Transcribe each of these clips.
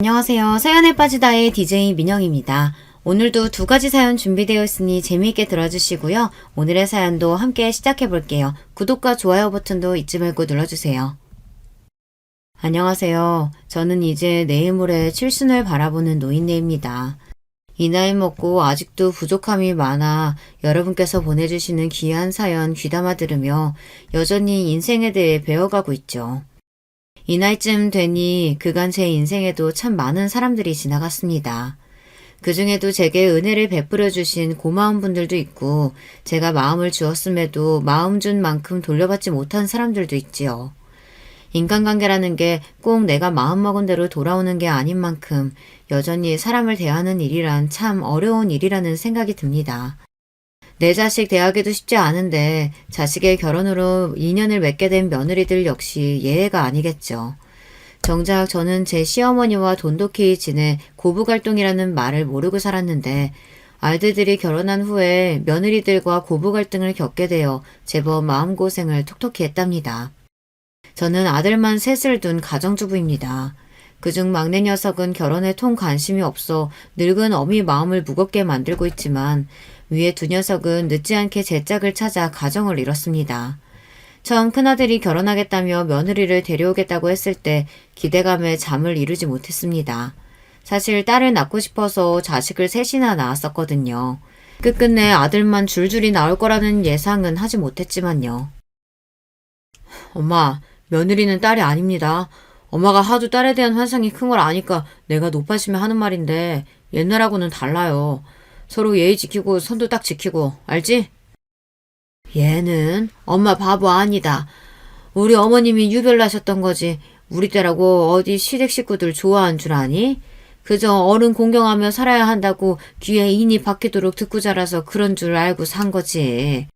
안녕하세요. 사연에 빠지다의 DJ 민영입니다. 오늘도 두 가지 사연 준비되어 있으니 재미있게 들어주시고요. 오늘의 사연도 함께 시작해 볼게요. 구독과 좋아요 버튼도 잊지 말고 눌러주세요. 안녕하세요. 저는 이제 내일 모레 칠순을 바라보는 노인네입니다. 이 나이 먹고 아직도 부족함이 많아 여러분께서 보내주시는 귀한 사연 귀담아 들으며 여전히 인생에 대해 배워가고 있죠. 이 나이쯤 되니 그간 제 인생에도 참 많은 사람들이 지나갔습니다. 그 중에도 제게 은혜를 베풀어 주신 고마운 분들도 있고 제가 마음을 주었음에도 마음 준 만큼 돌려받지 못한 사람들도 있지요. 인간관계라는 게 꼭 내가 마음먹은 대로 돌아오는 게 아닌 만큼 여전히 사람을 대하는 일이란 참 어려운 일이라는 생각이 듭니다. 내 자식 대하기도 쉽지 않은데 자식의 결혼으로 인연을 맺게 된 며느리들 역시 예외가 아니겠죠. 정작 저는 제 시어머니와 돈독히 지내 고부갈등이라는 말을 모르고 살았는데 아들들이 결혼한 후에 며느리들과 고부갈등을 겪게 되어 제법 마음고생을 톡톡히 했답니다. 저는 아들만 셋을 둔 가정주부입니다. 그중 막내 녀석은 결혼에 통 관심이 없어 늙은 어미 마음을 무겁게 만들고 있지만 위에 두 녀석은 늦지 않게 제 짝을 찾아 가정을 이뤘습니다. 처음 큰아들이 결혼하겠다며 며느리를 데려오겠다고 했을 때 기대감에 잠을 이루지 못했습니다. 사실 딸을 낳고 싶어서 자식을 셋이나 낳았었거든요. 끝끝내 아들만 줄줄이 나올 거라는 예상은 하지 못했지만요. 엄마, 며느리는 딸이 아닙니다. 엄마가 하도 딸에 대한 환상이 큰 걸 아니까 내가 높아지면 하는 말인데 옛날하고는 달라요. 서로 예의 지키고 선도 딱 지키고, 알지? 얘는 엄마 바보 아니다. 우리 어머님이 유별나셨던 거지. 우리 때라고 어디 시댁 식구들 좋아한 줄 아니? 그저 어른 공경하며 살아야 한다고 귀에 인이 박히도록 듣고 자라서 그런 줄 알고 산 거지.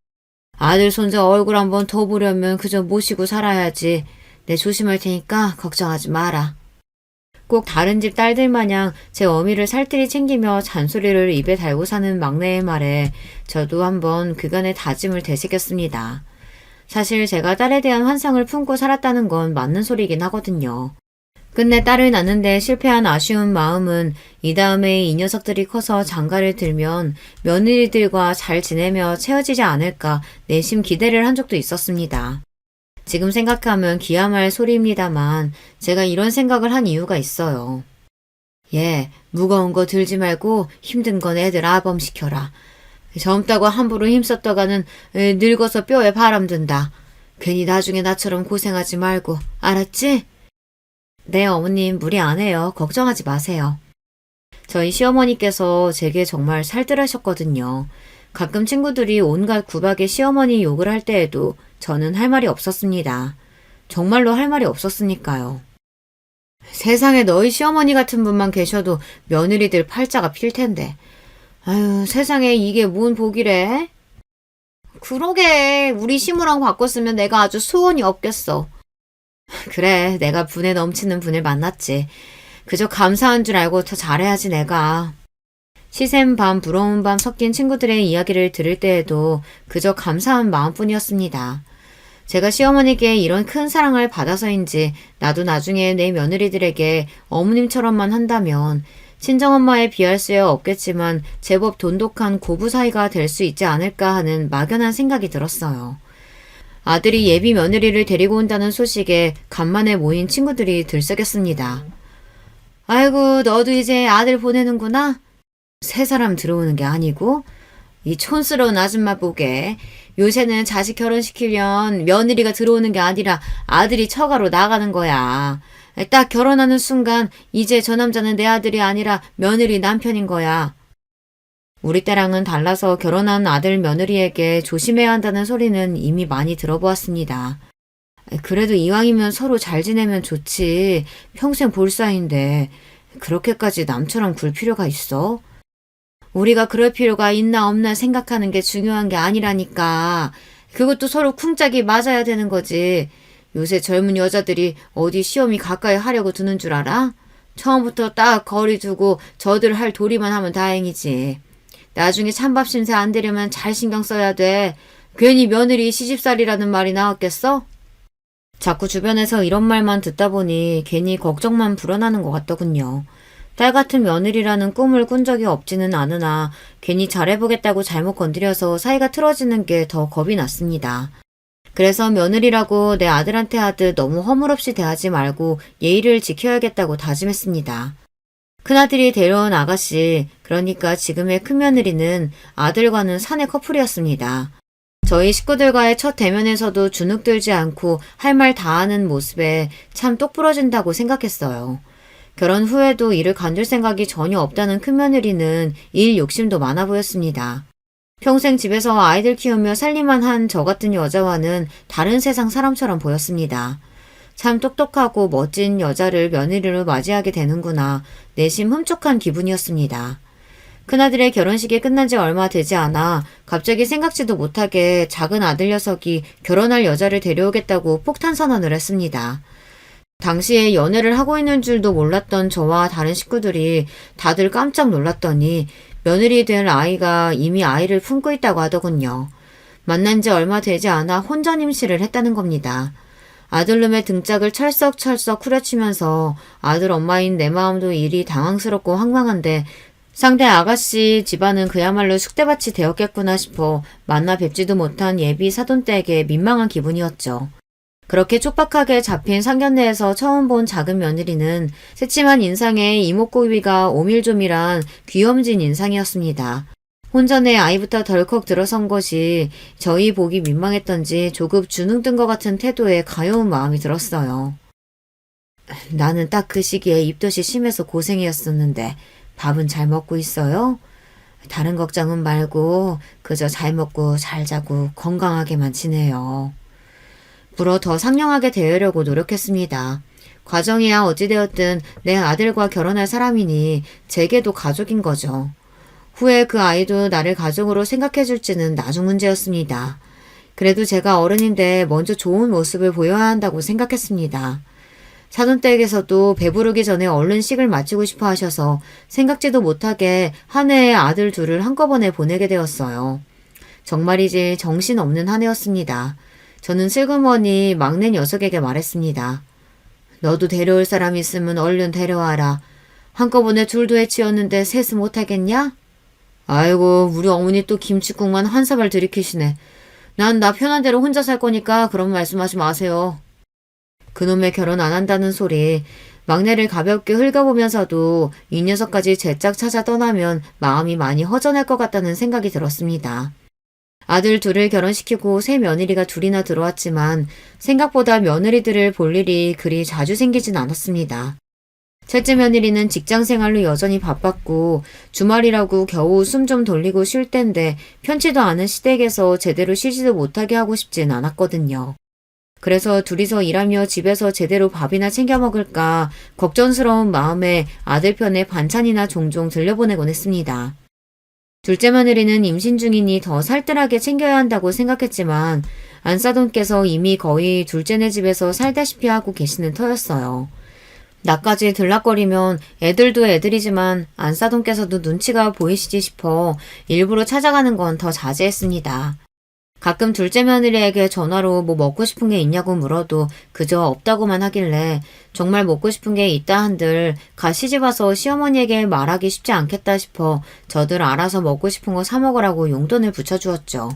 아들 손자 얼굴 한번 더 보려면 그저 모시고 살아야지. 내 조심할 테니까 걱정하지 마라. 꼭 다른 집 딸들 마냥 제 어미를 살뜰히 챙기며 잔소리를 입에 달고 사는 막내의 말에 저도 한번 그간의 다짐을 되새겼습니다. 사실 제가 딸에 대한 환상을 품고 살았다는 건 맞는 소리긴 하거든요. 끝내 딸을 낳는데 실패한 아쉬운 마음은 이 다음에 이 녀석들이 커서 장가를 들면 며느리들과 잘 지내며 채워지지 않을까 내심 기대를 한 적도 있었습니다. 지금 생각하면 기야말 소리입니다만 제가 이런 생각을 한 이유가 있어요. 얘, 무거운 거 들지 말고 힘든 건 애들 아범시켜라. 젊다고 함부로 힘썼다가는 늙어서 뼈에 바람 든다. 괜히 나중에 나처럼 고생하지 말고, 알았지? 네, 어머님 무리 안 해요. 걱정하지 마세요. 저희 시어머니께서 제게 정말 살뜰하셨거든요. 가끔 친구들이 온갖 구박에 시어머니 욕을 할 때에도 저는 할 말이 없었습니다. 정말로 할 말이 없었으니까요. 세상에 너희 시어머니 같은 분만 계셔도 며느리들 팔자가 필 텐데. 아유, 세상에 이게 뭔 복이래? 그러게, 우리 시무랑 바꿨으면 내가 아주 소원이 없겠어. 그래, 내가 분에 넘치는 분을 만났지. 그저 감사한 줄 알고 더 잘해야지 내가. 시샘 밤 부러운 밤 섞인 친구들의 이야기를 들을 때에도 그저 감사한 마음뿐이었습니다. 제가 시어머니께 이런 큰 사랑을 받아서인지 나도 나중에 내 며느리들에게 어머님처럼만 한다면 친정엄마에 비할 수야 없겠지만 제법 돈독한 고부 사이가 될 수 있지 않을까 하는 막연한 생각이 들었어요. 아들이 예비 며느리를 데리고 온다는 소식에 간만에 모인 친구들이 들썩였습니다. 아이고, 너도 이제 아들 보내는구나? 새 사람 들어오는 게 아니고 이 촌스러운 아줌마 보게 요새는 자식 결혼시키려면 며느리가 들어오는 게 아니라 아들이 처가로 나가는 거야. 딱 결혼하는 순간 이제 저 남자는 내 아들이 아니라 며느리 남편인 거야. 우리 때랑은 달라서 결혼한 아들 며느리에게 조심해야 한다는 소리는 이미 많이 들어보았습니다. 그래도 이왕이면 서로 잘 지내면 좋지. 평생 볼 사이인데 그렇게까지 남처럼 굴 필요가 있어? 우리가 그럴 필요가 있나 없나 생각하는 게 중요한 게 아니라니까. 그것도 서로 쿵짝이 맞아야 되는 거지. 요새 젊은 여자들이 어디 시험이 가까이 하려고 드는 줄 알아? 처음부터 딱 거리 두고 저들 할 도리만 하면 다행이지. 나중에 찬밥 신세 안 되려면 잘 신경 써야 돼. 괜히 며느리 시집살이라는 말이 나왔겠어? 자꾸 주변에서 이런 말만 듣다 보니 괜히 걱정만 불어나는 것 같더군요. 딸 같은 며느리라는 꿈을 꾼 적이 없지는 않으나 괜히 잘해보겠다고 잘못 건드려서 사이가 틀어지는 게 더 겁이 났습니다. 그래서 며느리라고 내 아들한테 하듯 너무 허물없이 대하지 말고 예의를 지켜야겠다고 다짐했습니다. 큰아들이 데려온 아가씨, 그러니까 지금의 큰며느리는 아들과는 사내 커플이었습니다. 저희 식구들과의 첫 대면에서도 주눅들지 않고 할 말 다 하는 모습에 참 똑부러진다고 생각했어요. 결혼 후에도 일을 관둘 생각이 전혀 없다는 큰며느리는 일 욕심도 많아 보였습니다. 평생 집에서 아이들 키우며 살림만 한 저 같은 여자와는 다른 세상 사람처럼 보였습니다. 참 똑똑하고 멋진 여자를 며느리로 맞이하게 되는구나 내심 흠족한 기분이었습니다. 큰아들의 결혼식이 끝난 지 얼마 되지 않아 갑자기 생각지도 못하게 작은 아들 녀석이 결혼할 여자를 데려오겠다고 폭탄 선언을 했습니다. 당시에 연애를 하고 있는 줄도 몰랐던 저와 다른 식구들이 다들 깜짝 놀랐더니 며느리 될 아이가 이미 아이를 품고 있다고 하더군요. 만난 지 얼마 되지 않아 혼전 임신을 했다는 겁니다. 아들놈의 등짝을 철썩철썩 후려치면서 아들 엄마인 내 마음도 일이 당황스럽고 황망한데 상대 아가씨 집안은 그야말로 쑥대밭이 되었겠구나 싶어 만나 뵙지도 못한 예비 사돈댁에 민망한 기분이었죠. 그렇게 촉박하게 잡힌 상견례에서 처음 본 작은 며느리는 새침한 인상에 이목구비가 오밀조밀한 귀염진 인상이었습니다. 혼전에 아이부터 덜컥 들어선 것이 저희 보기 민망했던지 조금 주눅든 것 같은 태도에 가여운 마음이 들었어요. 나는 딱 그 시기에 입덧이 심해서 고생이었었는데 밥은 잘 먹고 있어요? 다른 걱정은 말고 그저 잘 먹고 잘 자고 건강하게만 지내요. 불어 더 상냥하게 대하려고 노력했습니다. 과정이야 어찌되었든 내 아들과 결혼할 사람이니 제게도 가족인 거죠. 후에 그 아이도 나를 가족으로 생각해줄지는 나중 문제였습니다. 그래도 제가 어른인데 먼저 좋은 모습을 보여야 한다고 생각했습니다. 사돈댁에서도 배부르기 전에 얼른 식을 마치고 싶어 하셔서 생각지도 못하게 한 해의 아들 둘을 한꺼번에 보내게 되었어요. 정말이지 정신없는 한 해였습니다. 저는 슬그머니 막내 녀석에게 말했습니다. 너도 데려올 사람 있으면 얼른 데려와라. 한꺼번에 둘도 해치웠는데 셋은 못하겠냐? 아이고 우리 어머니 또 김치국만 한 사발 들이키시네. 난 나 편한 대로 혼자 살 거니까 그런 말씀하지 마세요. 그놈의 결혼 안 한다는 소리, 막내를 가볍게 흙어보면서도 이 녀석까지 제 짝 찾아 떠나면 마음이 많이 허전할 것 같다는 생각이 들었습니다. 아들 둘을 결혼시키고 새 며느리가 둘이나 들어왔지만 생각보다 며느리들을 볼 일이 그리 자주 생기진 않았습니다. 첫째 며느리는 직장생활로 여전히 바빴고 주말이라고 겨우 숨 좀 돌리고 쉴 땐데 편치도 않은 시댁에서 제대로 쉬지도 못하게 하고 싶진 않았거든요. 그래서 둘이서 일하며 집에서 제대로 밥이나 챙겨 먹을까 걱정스러운 마음에 아들 편에 반찬이나 종종 들려보내곤 했습니다. 둘째 며느리는 임신 중이니 더 살뜰하게 챙겨야 한다고 생각했지만 안사돈께서 이미 거의 둘째네 집에서 살다시피 하고 계시는 터였어요. 나까지 들락거리면 애들도 애들이지만 안사돈께서도 눈치가 보이시지 싶어 일부러 찾아가는 건 더 자제했습니다. 가끔 둘째 며느리에게 전화로 뭐 먹고 싶은 게 있냐고 물어도 그저 없다고만 하길래 정말 먹고 싶은 게 있다 한들 가 시집와서 시어머니에게 말하기 쉽지 않겠다 싶어 저들 알아서 먹고 싶은 거 사 먹으라고 용돈을 붙여주었죠.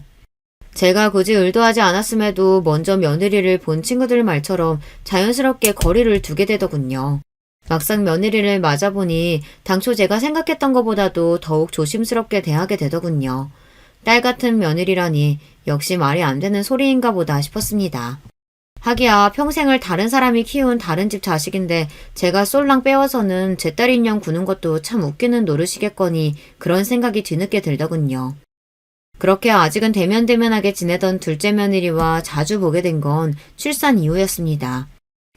제가 굳이 의도하지 않았음에도 먼저 며느리를 본 친구들 말처럼 자연스럽게 거리를 두게 되더군요. 막상 며느리를 맞아보니 당초 제가 생각했던 것보다도 더욱 조심스럽게 대하게 되더군요. 딸 같은 며느리라니 역시 말이 안 되는 소리인가 보다 싶었습니다. 하기야 평생을 다른 사람이 키운 다른 집 자식인데 제가 쏠랑 빼와서는 제 딸 인형 구는 것도 참 웃기는 노릇이겠거니 그런 생각이 뒤늦게 들더군요. 그렇게 아직은 대면대면하게 지내던 둘째 며느리와 자주 보게 된 건 출산 이후였습니다.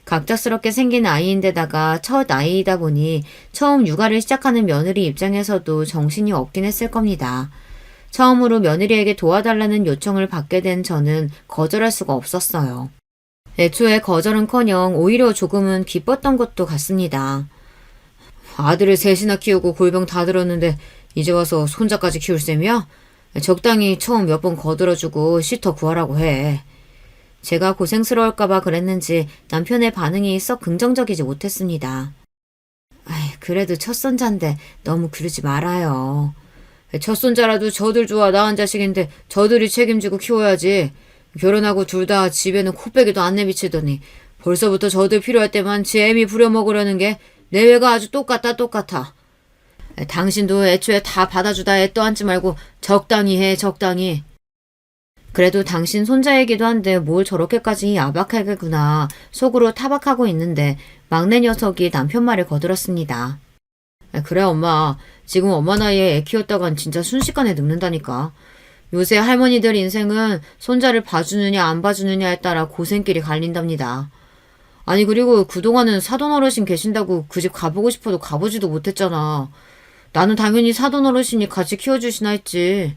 갑작스럽게 생긴 아이인데다가 첫 아이이다 보니 처음 육아를 시작하는 며느리 입장에서도 정신이 없긴 했을 겁니다. 처음으로 며느리에게 도와달라는 요청을 받게 된 저는 거절할 수가 없었어요. 애초에 거절은커녕 오히려 조금은 기뻤던 것도 같습니다. 아들을 셋이나 키우고 골병 다 들었는데 이제 와서 손자까지 키울 셈이야? 적당히 처음 몇 번 거들어주고 씻어 구하라고 해. 제가 고생스러울까봐 그랬는지 남편의 반응이 썩 긍정적이지 못했습니다. 아이, 그래도 첫 손자인데 너무 그러지 말아요. 첫 손자라도 저들 좋아 낳은 자식인데 저들이 책임지고 키워야지. 결혼하고 둘 다 집에는 코빼기도 안 내비치더니 벌써부터 저들 필요할 때만 지 애미 부려먹으려는 게 내외가 아주 똑같아. 당신도 애초에 다 받아주다 애 떠안지 말고 적당히 해, 적당히. 그래도 당신 손자이기도 한데 뭘 저렇게까지 야박하게구나 속으로 타박하고 있는데 막내 녀석이 남편 말을 거들었습니다. 그래 엄마, 지금 엄마 나이에 애 키웠다간 진짜 순식간에 늙는다니까. 요새 할머니들 인생은 손자를 봐주느냐 안 봐주느냐에 따라 고생길이 갈린답니다. 아니 그리고 그동안은 사돈 어르신 계신다고 그 집 가보고 싶어도 가보지도 못했잖아. 나는 당연히 사돈 어르신이 같이 키워주시나 했지.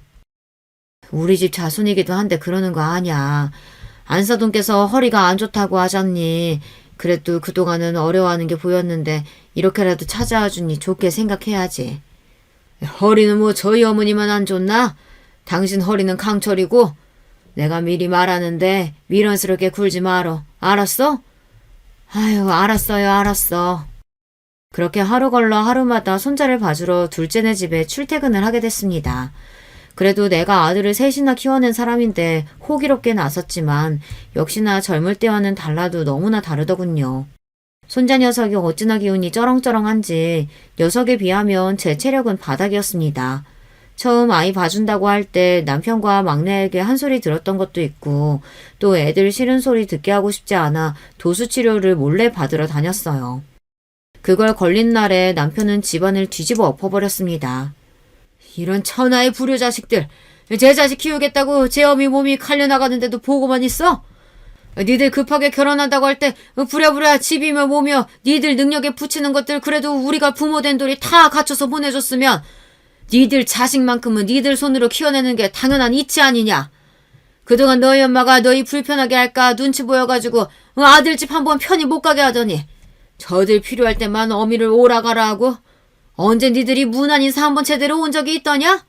우리 집 자손이기도 한데 그러는 거 아냐. 안사돈께서 허리가 안 좋다고 하잖니. 그래도 그동안은 어려워하는 게 보였는데 이렇게라도 찾아와 주니 좋게 생각해야지. 허리는 뭐 저희 어머니만 안 좋나? 당신 허리는 강철이고 내가 미리 말하는데 미련스럽게 굴지 말어. 알았어? 아유, 알았어. 그렇게 하루 걸러 하루마다 손자를 봐주러 둘째네 집에 출퇴근을 하게 됐습니다. 그래도 내가 아들을 셋이나 키워낸 사람인데 호기롭게 나섰지만 역시나 젊을 때와는 달라도 너무나 다르더군요. 손자 녀석이 어찌나 기운이 쩌렁쩌렁한지 녀석에 비하면 제 체력은 바닥이었습니다. 처음 아이 봐준다고 할 때 남편과 막내에게 한 소리 들었던 것도 있고 또 애들 싫은 소리 듣게 하고 싶지 않아 도수치료를 몰래 받으러 다녔어요. 그걸 걸린 날에 남편은 집안을 뒤집어 엎어버렸습니다. 이런 천하의 불효자식들, 제 자식 키우겠다고 제 어미 몸이 칼려나가는데도 보고만 있어? 니들 급하게 결혼한다고 할 때 부랴부랴 집이며 뭐며 니들 능력에 붙이는 것들 그래도 우리가 부모 된 돌이 다 갖춰서 보내줬으면 니들 자식만큼은 니들 손으로 키워내는 게 당연한 이치 아니냐. 그동안 너희 엄마가 너희 불편하게 할까 눈치 보여가지고 아들 집 한번 편히 못 가게 하더니 저들 필요할 때만 어미를 오라가라 하고 언제 니들이 무난 인사 한번 제대로 온 적이 있더냐?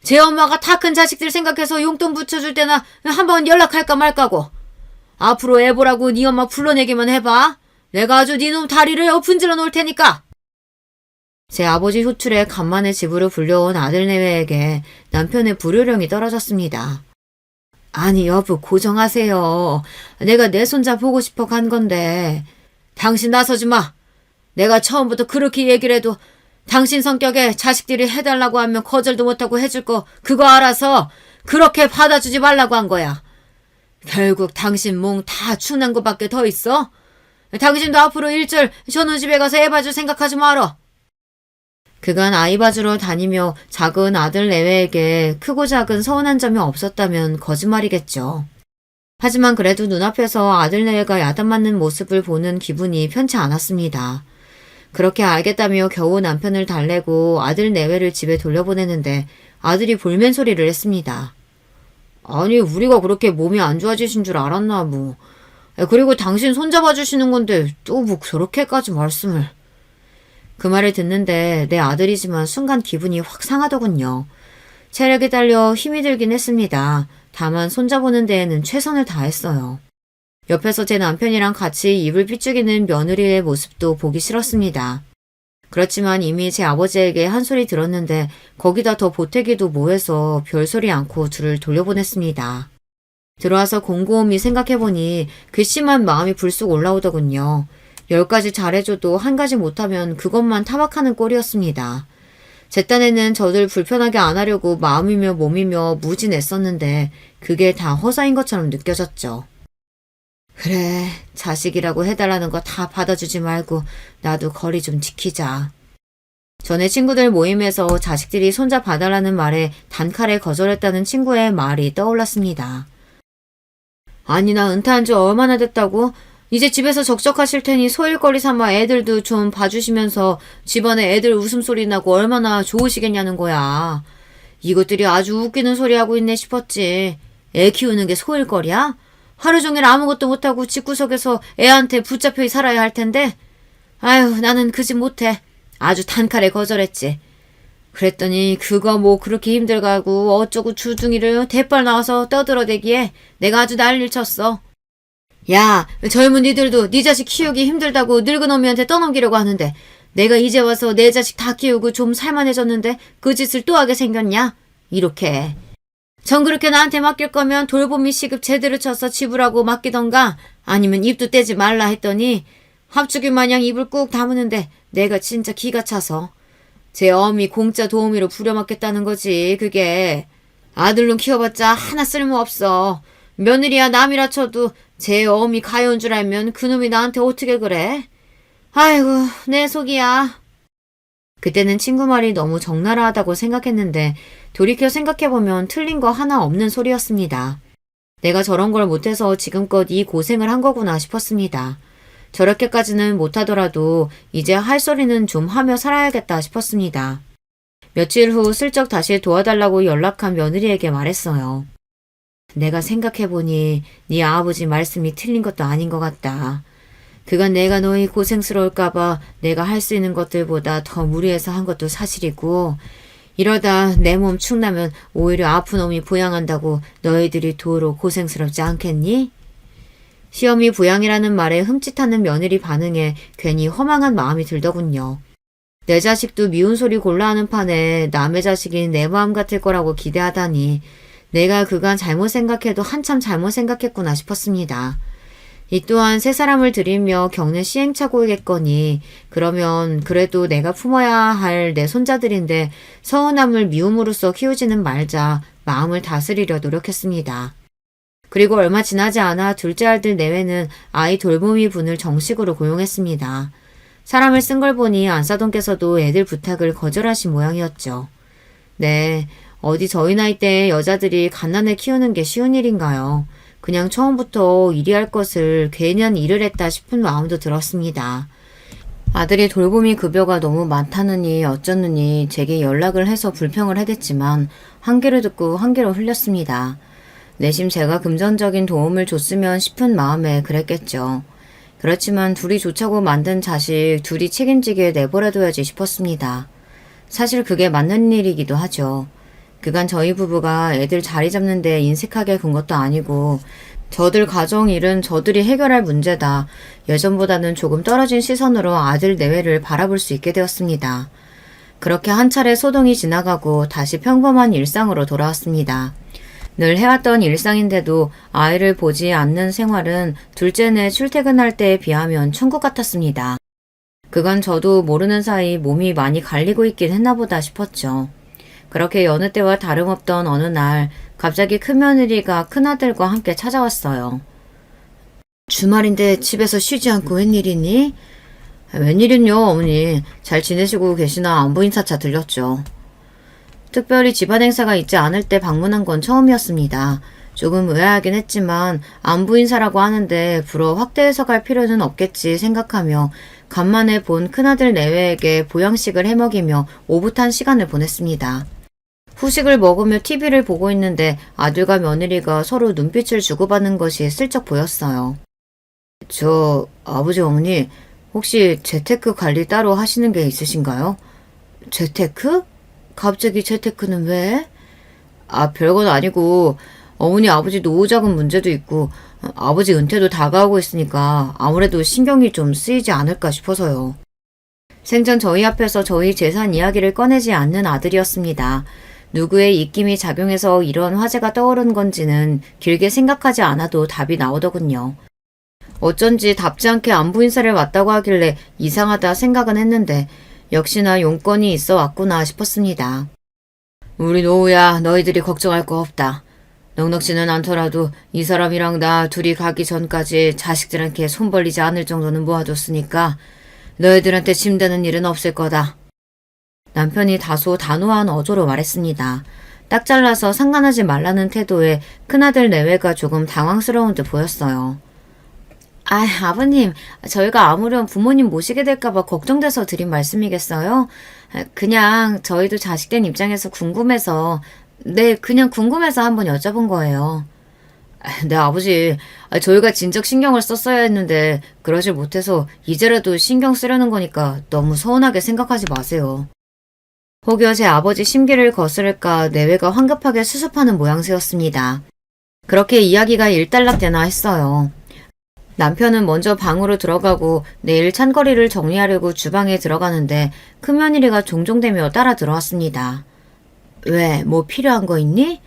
제 엄마가 다 큰 자식들 생각해서 용돈 붙여줄 때나 한번 연락할까 말까고. 앞으로 애 보라고 네 엄마 불러내기만 해봐. 내가 아주 니놈 다리를 엎은질러 놓을 테니까. 제 아버지 호출에 간만에 집으로 불려온 아들 내외에게 남편의 불효령이 떨어졌습니다. 아니 여보 고정하세요. 내가 내 손자 보고 싶어 간 건데. 당신 나서지 마. 내가 처음부터 그렇게 얘기를 해도 당신 성격에 자식들이 해달라고 하면 거절도 못하고 해줄 거 그거 알아서 그렇게 받아주지 말라고 한 거야. 결국 당신 몽 다 충난 거밖에 더 있어? 당신도 앞으로 일절 전우 집에 가서 애 봐줄 생각하지 말어. 그간 아이 봐주러 다니며 작은 아들 내외에게 크고 작은 서운한 점이 없었다면 거짓말이겠죠. 하지만 그래도 눈앞에서 아들 내외가 야단 맞는 모습을 보는 기분이 편치 않았습니다. 그렇게 알겠다며 겨우 남편을 달래고 아들 내외를 집에 돌려보내는데 아들이 볼멘 소리를 했습니다. 아니 우리가 그렇게 몸이 안 좋아지신 줄 알았나 뭐. 그리고 당신 손잡아 주시는 건데 또 뭐 그렇게까지 말씀을. 그 말을 듣는데 내 아들이지만 순간 기분이 확 상하더군요. 체력이 딸려 힘이 들긴 했습니다. 다만 손잡보는 데에는 최선을 다했어요. 옆에서 제 남편이랑 같이 입을 삐죽이는 며느리의 모습도 보기 싫었습니다. 그렇지만 이미 제 아버지에게 한 소리 들었는데 거기다 더 보태기도 뭐해서 별소리 않고 둘을 돌려보냈습니다. 들어와서 곰곰이 생각해보니 괘씸한 마음이 불쑥 올라오더군요. 10가지 잘해줘도 한 가지 못하면 그것만 타박하는 꼴이었습니다. 제 딴에는 저들 불편하게 안 하려고 마음이며 몸이며 무지 냈었는데 그게 다 허사인 것처럼 느껴졌죠. 그래, 자식이라고 해달라는 거 다 받아주지 말고 나도 거리 좀 지키자. 전에 친구들 모임에서 자식들이 손자 봐달라는 말에 단칼에 거절했다는 친구의 말이 떠올랐습니다. 아니 나 은퇴한 지 얼마나 됐다고? 이제 집에서 적적하실 테니 소일거리 삼아 애들도 좀 봐주시면서 집안에 애들 웃음소리 나고 얼마나 좋으시겠냐는 거야. 이것들이 아주 웃기는 소리 하고 있네 싶었지. 애 키우는 게 소일거리야? 하루 종일 아무것도 못하고 집구석에서 애한테 붙잡혀 살아야 할 텐데. 아유 나는 그 집 못해. 아주 단칼에 거절했지. 그랬더니 그거 뭐 그렇게 힘들가고 어쩌고 주둥이를 대빨 나와서 떠들어대기에 내가 아주 난리를 쳤어. 야, 젊은 니들도 네 자식 키우기 힘들다고 늙은 어미한테 떠넘기려고 하는데 내가 이제 와서 내 자식 다 키우고 좀 살만해졌는데 그 짓을 또 하게 생겼냐? 이렇게. 전 그렇게 나한테 맡길 거면 돌보미 시급 제대로 쳐서 지불하고 맡기던가 아니면 입도 떼지 말라 했더니 합죽이 마냥 입을 꾹 다무는데 내가 진짜 기가 차서 제 어미 공짜 도우미로 부려먹겠다는 거지 그게. 아들로 키워봤자 하나 쓸모없어. 며느리야 남이라 쳐도 제 어미 가여운 줄 알면 그놈이 나한테 어떻게 그래? 아이고 내 속이야. 그때는 친구 말이 너무 적나라하다고 생각했는데 돌이켜 생각해보면 틀린 거 하나 없는 소리였습니다. 내가 저런 걸 못해서 지금껏 이 고생을 한 거구나 싶었습니다. 저렇게까지는 못하더라도 이제 할 소리는 좀 하며 살아야겠다 싶었습니다. 며칠 후 슬쩍 다시 도와달라고 연락한 며느리에게 말했어요. 내가 생각해보니 네 아버지 말씀이 틀린 것도 아닌 것 같다. 그간 내가 너희 고생스러울까봐 내가 할 수 있는 것들보다 더 무리해서 한 것도 사실이고 이러다 내 몸 축나면 오히려 아픈 놈이 부양한다고 너희들이 도로 고생스럽지 않겠니? 시어미 부양이라는 말에 흠칫하는 며느리 반응에 괜히 허망한 마음이 들더군요. 내 자식도 미운 소리 골라 하는 판에 남의 자식이 내 마음 같을 거라고 기대하다니 내가 그간 잘못 생각해도 한참 잘못 생각했구나 싶었습니다. 이 또한 세 사람을 들이며 겪는 시행착오이겠거니 그러면 그래도 내가 품어야 할 내 손자들인데 서운함을 미움으로써 키우지는 말자 마음을 다스리려 노력했습니다. 그리고 얼마 지나지 않아 둘째 아들 내외는 아이 돌보미 분을 정식으로 고용했습니다. 사람을 쓴 걸 보니 안사돈께서도 애들 부탁을 거절하신 모양이었죠. 네, 어디 저희 나이 때의 여자들이 갓난을 키우는 게 쉬운 일인가요? 그냥 처음부터 일이 할 것을 괜한 일을 했다 싶은 마음도 들었습니다. 아들이 돌보미 급여가 너무 많다느니 어쩌느니 제게 연락을 해서 불평을 해댔지만 한 귀로 듣고 한 귀로 흘렸습니다. 내심 제가 금전적인 도움을 줬으면 싶은 마음에 그랬겠죠. 그렇지만 둘이 좋자고 만든 자식 둘이 책임지게 내버려둬야지 싶었습니다. 사실 그게 맞는 일이기도 하죠. 그간 저희 부부가 애들 자리 잡는 데 인색하게 군 것도 아니고 저들 가정 일은 저들이 해결할 문제다. 예전보다는 조금 떨어진 시선으로 아들 내외를 바라볼 수 있게 되었습니다. 그렇게 한 차례 소동이 지나가고 다시 평범한 일상으로 돌아왔습니다. 늘 해왔던 일상인데도 아이를 보지 않는 생활은 둘째는 출퇴근할 때에 비하면 천국 같았습니다. 그간 저도 모르는 사이 몸이 많이 갈리고 있긴 했나 보다 싶었죠. 그렇게 여느 때와 다름없던 어느 날 갑자기 큰며느리가 큰아들과 함께 찾아왔어요. 주말인데 집에서 쉬지 않고 웬일이니? 웬일은요 어머니. 잘 지내시고 계시나 안부 인사차 들렸죠. 특별히 집안 행사가 있지 않을 때 방문한 건 처음이었습니다. 조금 의아하긴 했지만 안부 인사라고 하는데 불어 확대해서 갈 필요는 없겠지 생각하며 간만에 본 큰아들 내외에게 보양식을 해먹이며 오붓한 시간을 보냈습니다. 후식을 먹으며 TV를 보고 있는데 아들과 며느리가 서로 눈빛을 주고받는 것이 슬쩍 보였어요. 저 아버지 어머니 혹시 재테크 관리 따로 하시는 게 있으신가요? 재테크? 갑자기 재테크는 왜? 별건 아니고 어머니 아버지 노후자금 문제도 있고 아버지 은퇴도 다가오고 있으니까 아무래도 신경이 좀 쓰이지 않을까 싶어서요. 생전 저희 앞에서 저희 재산 이야기를 꺼내지 않는 아들이었습니다. 누구의 입김이 작용해서 이런 화제가 떠오른 건지는 길게 생각하지 않아도 답이 나오더군요. 어쩐지 답지 않게 안부 인사를 왔다고 하길래 이상하다 생각은 했는데 역시나 용건이 있어 왔구나 싶었습니다. 우리 노우야 너희들이 걱정할 거 없다. 넉넉지는 않더라도 이 사람이랑 나 둘이 가기 전까지 자식들한테 손 벌리지 않을 정도는 모아뒀으니까 너희들한테 짐되는 일은 없을 거다. 남편이 다소 단호한 어조로 말했습니다. 딱 잘라서 상관하지 말라는 태도에 큰아들 내외가 조금 당황스러운 듯 보였어요. 아버님, 저희가 아무렴 부모님 모시게 될까봐 걱정돼서 드린 말씀이겠어요? 그냥 저희도 자식된 입장에서 궁금해서, 네, 그냥 궁금해서 한번 여쭤본 거예요. 네, 아버지, 저희가 진작 신경을 썼어야 했는데 그러질 못해서 이제라도 신경 쓰려는 거니까 너무 서운하게 생각하지 마세요. 혹여 제 아버지 심기를 거스를까 내외가 황급하게 수습하는 모양새였습니다. 그렇게 이야기가 일단락되나 했어요. 남편은 먼저 방으로 들어가고 내일 찬거리를 정리하려고 주방에 들어가는데 큰며느리가 종종대며 따라 들어왔습니다. 왜, 뭐 필요한 거 있니?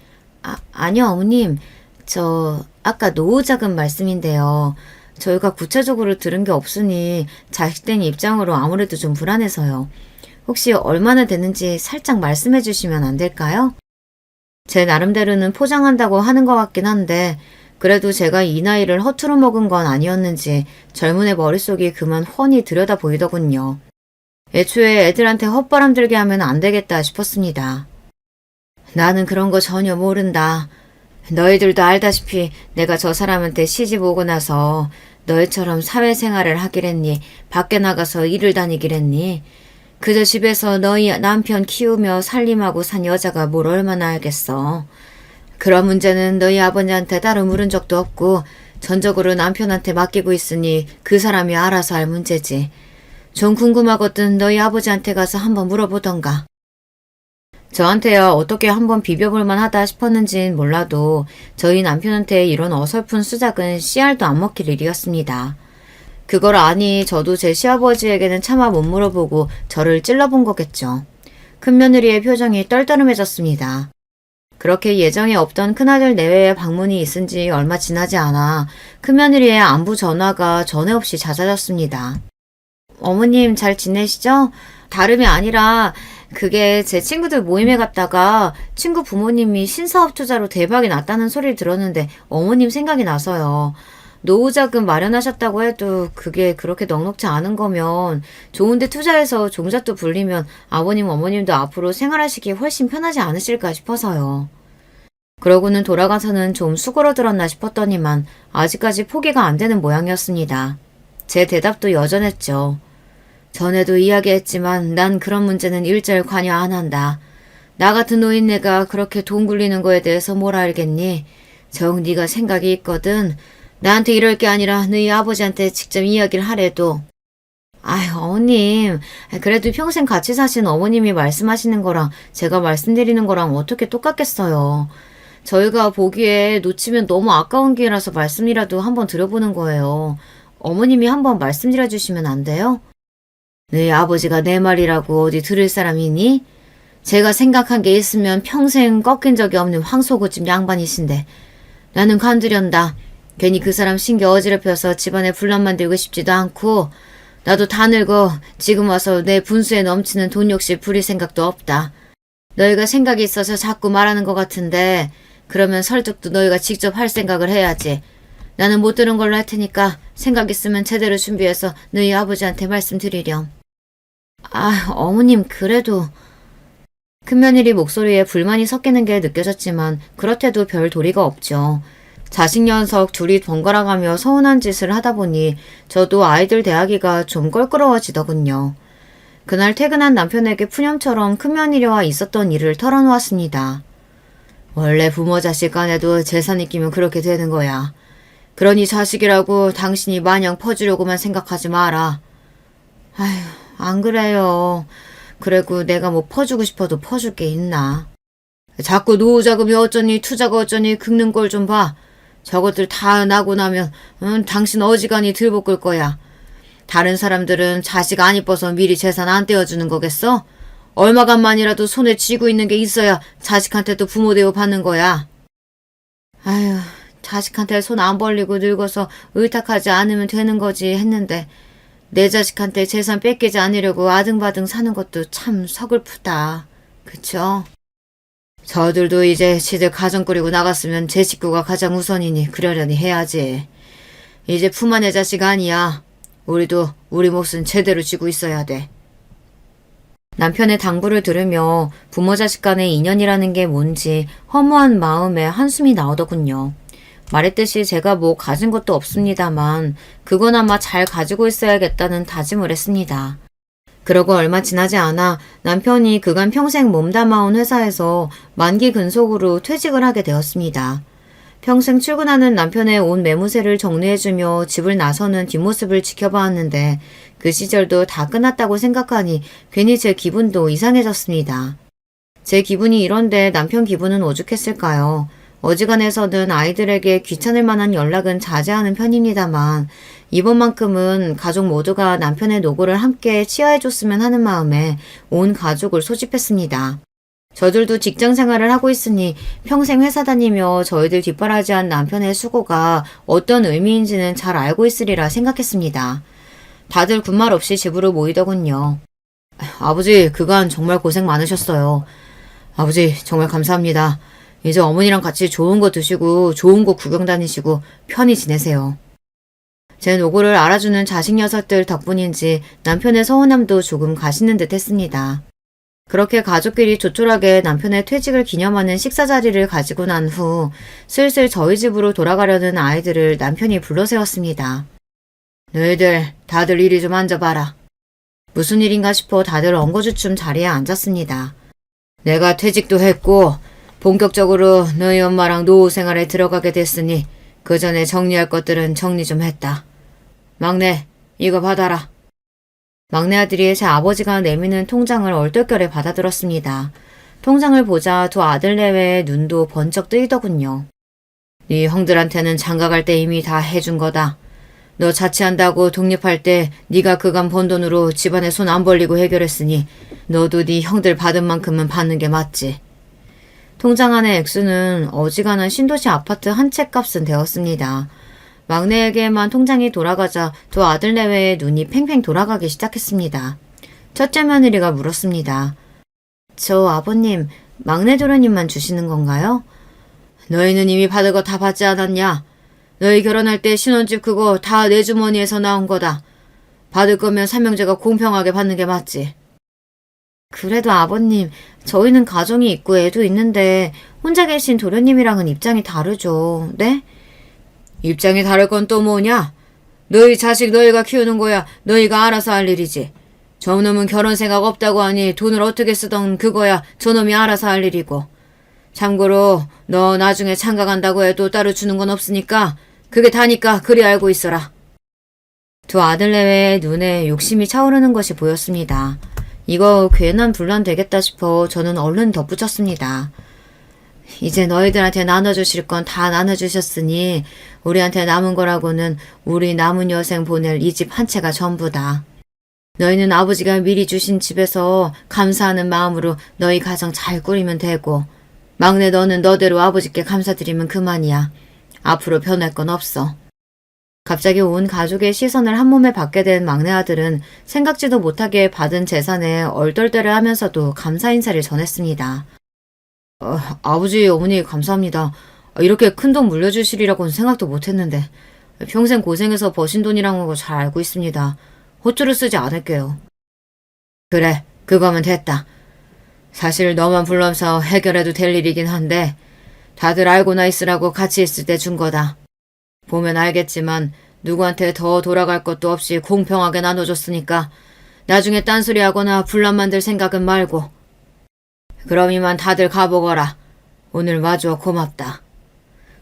아니요, 어머님. 저 아까 노후자금 말씀인데요. 저희가 구체적으로 들은 게 없으니 자식된 입장으로 아무래도 좀 불안해서요. 혹시 얼마나 되는지 살짝 말씀해 주시면 안 될까요? 제 나름대로는 포장한다고 하는 것 같긴 한데 그래도 제가 이 나이를 허투루 먹은 건 아니었는지 젊은 애 머릿속이 그만 훤히 들여다 보이더군요. 애초에 애들한테 헛바람 들게 하면 안 되겠다 싶었습니다. 나는 그런 거 전혀 모른다. 너희들도 알다시피 내가 저 사람한테 시집 오고 나서 너희처럼 사회생활을 하기랬니? 밖에 나가서 일을 다니기랬니? 그저 집에서 너희 남편 키우며 살림하고 산 여자가 뭘 얼마나 알겠어. 그런 문제는 너희 아버지한테 따로 물은 적도 없고 전적으로 남편한테 맡기고 있으니 그 사람이 알아서 할 문제지. 좀 궁금하거든 너희 아버지한테 가서 한번 물어보던가. 저한테야 어떻게 한번 비벼볼만 하다 싶었는진 몰라도 저희 남편한테 이런 어설픈 수작은 씨알도 안 먹힐 일이었습니다. 그걸 아니 저도 제 시아버지에게는 차마 못 물어보고 저를 찔러본 거겠죠. 큰며느리의 표정이 떨떠름해졌습니다. 그렇게 예정에 없던 큰아들 내외의 방문이 있은 지 얼마 지나지 않아 큰며느리의 안부 전화가 전에 없이 잦아졌습니다. 어머님 잘 지내시죠? 다름이 아니라 그게 제 친구들 모임에 갔다가 친구 부모님이 신사업 투자로 대박이 났다는 소리를 들었는데 어머님 생각이 나서요. 노후자금 마련하셨다고 해도 그게 그렇게 넉넉지 않은 거면 좋은데 투자해서 종잣도 불리면 아버님 어머님도 앞으로 생활하시기 훨씬 편하지 않으실까 싶어서요. 그러고는 돌아가서는 좀 수그러들었나 싶었더니만 아직까지 포기가 안 되는 모양이었습니다. 제 대답도 여전했죠. 전에도 이야기했지만 난 그런 문제는 일절 관여 안 한다. 나 같은 노인네가 그렇게 돈 굴리는 거에 대해서 뭘 알겠니? 정 네가 생각이 있거든. 나한테 이럴 게 아니라 너희 아버지한테 직접 이야기를 하래도. 아유 어머님 그래도 평생 같이 사신 어머님이 말씀하시는 거랑 제가 말씀드리는 거랑 어떻게 똑같겠어요. 저희가 보기에 놓치면 너무 아까운 기회라서 말씀이라도 한번 드려보는 거예요. 어머님이 한번 말씀드려 주시면 안 돼요? 너희 아버지가 내 말이라고 어디 들을 사람이니? 제가 생각한 게 있으면 평생 꺾인 적이 없는 황소고집 양반이신데 나는 간두련다. 괜히 그 사람 신경 어지럽혀서 집안에 분란 만들고 싶지도 않고 나도 다 늙어 지금 와서 내 분수에 넘치는 돈 욕심 부릴 생각도 없다. 너희가 생각이 있어서 자꾸 말하는 것 같은데 그러면 설득도 너희가 직접 할 생각을 해야지. 나는 못 들은 걸로 할 테니까 생각 있으면 제대로 준비해서 너희 아버지한테 말씀드리렴. 아 어머님 그래도... 큰며느리 목소리에 불만이 섞이는 게 느껴졌지만 그렇대도 별 도리가 없죠. 자식 녀석 둘이 번갈아가며 서운한 짓을 하다 보니 저도 아이들 대하기가 좀 껄끄러워지더군요. 그날 퇴근한 남편에게 푸념처럼 큰며느리와 있었던 일을 털어놓았습니다. 원래 부모 자식 간에도 재산이 끼면 그렇게 되는 거야. 그러니 자식이라고 당신이 마냥 퍼주려고만 생각하지 마라. 아휴 안 그래요. 그래고 내가 뭐 퍼주고 싶어도 퍼줄 게 있나. 자꾸 노후자금이 어쩌니 투자가 어쩌니 긁는 걸 좀 봐. 저것들 다 나고 나면 당신 어지간히 들볶을 거야. 다른 사람들은 자식 안 이뻐서 미리 재산 안 떼어주는 거겠어? 얼마간만이라도 손에 쥐고 있는 게 있어야 자식한테도 부모 대우 받는 거야. 아휴 자식한테 손 안 벌리고 늙어서 의탁하지 않으면 되는 거지 했는데 내 자식한테 재산 뺏기지 않으려고 아등바등 사는 것도 참 서글프다. 그쵸? 저들도 이제 지들 가정 꾸리고 나갔으면 제 식구가 가장 우선이니 그러려니 해야지. 이제 품 안의 자식 아니야. 우리도 우리 몫은 제대로 쥐고 있어야 돼. 남편의 당부를 들으며 부모 자식 간의 인연이라는 게 뭔지 허무한 마음에 한숨이 나오더군요. 말했듯이 제가 뭐 가진 것도 없습니다만 그거나마 잘 가지고 있어야겠다는 다짐을 했습니다. 그러고 얼마 지나지 않아 남편이 그간 평생 몸담아온 회사에서 만기 근속으로 퇴직을 하게 되었습니다. 평생 출근하는 남편의 온 매무새를 정리해주며 집을 나서는 뒷모습을 지켜봐왔는데 그 시절도 다 끝났다고 생각하니 괜히 제 기분도 이상해졌습니다. 제 기분이 이런데 남편 기분은 오죽했을까요? 어지간해서는 아이들에게 귀찮을 만한 연락은 자제하는 편입니다만 이번만큼은 가족 모두가 남편의 노고를 함께 치하해줬으면 하는 마음에 온 가족을 소집했습니다. 저들도 직장 생활을 하고 있으니 평생 회사 다니며 저희들 뒷바라지한 남편의 수고가 어떤 의미인지는 잘 알고 있으리라 생각했습니다. 다들 군말 없이 집으로 모이더군요. 아버지, 그간 정말 고생 많으셨어요. 아버지, 정말 감사합니다. 이제 어머니랑 같이 좋은 거 드시고 좋은 곳 구경 다니시고 편히 지내세요. 제 노고를 알아주는 자식 녀석들 덕분인지 남편의 서운함도 조금 가시는 듯 했습니다. 그렇게 가족끼리 조촐하게 남편의 퇴직을 기념하는 식사 자리를 가지고 난 후 슬슬 저희 집으로 돌아가려는 아이들을 남편이 불러세웠습니다. 너희들 다들 이리 좀 앉아봐라. 무슨 일인가 싶어 다들 엉거주춤 자리에 앉았습니다. 내가 퇴직도 했고 본격적으로 너희 엄마랑 노후 생활에 들어가게 됐으니 그 전에 정리할 것들은 정리 좀 했다. 막내, 이거 받아라. 막내 아들이 제 아버지가 내미는 통장을 얼떨결에 받아들었습니다. 통장을 보자 두 아들 내외의 눈도 번쩍 뜨이더군요. 네 형들한테는 장가갈 때 이미 다 해준 거다. 너 자취한다고 독립할 때 네가 그간 번 돈으로 집안에 손 안 벌리고 해결했으니 너도 네 형들 받은 만큼은 받는 게 맞지. 통장 안의 액수는 어지간한 신도시 아파트 한 채 값은 되었습니다. 막내에게만 통장이 돌아가자 두 아들 내외의 눈이 팽팽 돌아가기 시작했습니다. 첫째 며느리가 물었습니다. 저 아버님, 막내 도련님만 주시는 건가요? 너희는 이미 받은 거 다 받지 않았냐? 너희 결혼할 때 신혼집 그거 다 내 주머니에서 나온 거다. 받을 거면 삼형제가 공평하게 받는 게 맞지. 그래도 아버님, 저희는 가정이 있고 애도 있는데 혼자 계신 도련님이랑은 입장이 다르죠. 네? 입장이 다를 건 또 뭐냐? 너희 자식 너희가 키우는 거야. 너희가 알아서 할 일이지. 저놈은 결혼 생각 없다고 하니 돈을 어떻게 쓰던 그거야 저놈이 알아서 할 일이고. 참고로 너 나중에 장가 간다고 해도 따로 주는 건 없으니까 그게 다니까 그리 알고 있어라. 두 아들 내외의 눈에 욕심이 차오르는 것이 보였습니다. 이거 괜한 분란 되겠다 싶어 저는 얼른 덧붙였습니다. 이제 너희들한테 나눠주실 건 다 나눠주셨으니 우리한테 남은 거라고는 우리 남은 여생 보낼 이 집 한 채가 전부다. 너희는 아버지가 미리 주신 집에서 감사하는 마음으로 너희 가정 잘 꾸리면 되고 막내 너는 너대로 아버지께 감사드리면 그만이야. 앞으로 변할 건 없어. 갑자기 온 가족의 시선을 한 몸에 받게 된 막내 아들은 생각지도 못하게 받은 재산에 얼떨떨해 하면서도 감사 인사를 전했습니다. 아버지, 어머니 감사합니다. 이렇게 큰 돈 물려주시리라고는 생각도 못했는데 평생 고생해서 버신 돈이라는 거 잘 알고 있습니다. 호투를 쓰지 않을게요. 그래, 그거면 됐다. 사실 너만 불러서 해결해도 될 일이긴 한데 다들 알고나 있으라고 같이 있을 때 준 거다. 보면 알겠지만 누구한테 더 돌아갈 것도 없이 공평하게 나눠줬으니까 나중에 딴소리하거나 분란 만들 생각은 말고. 그럼 이만 다들 가보거라. 오늘 와줘 고맙다.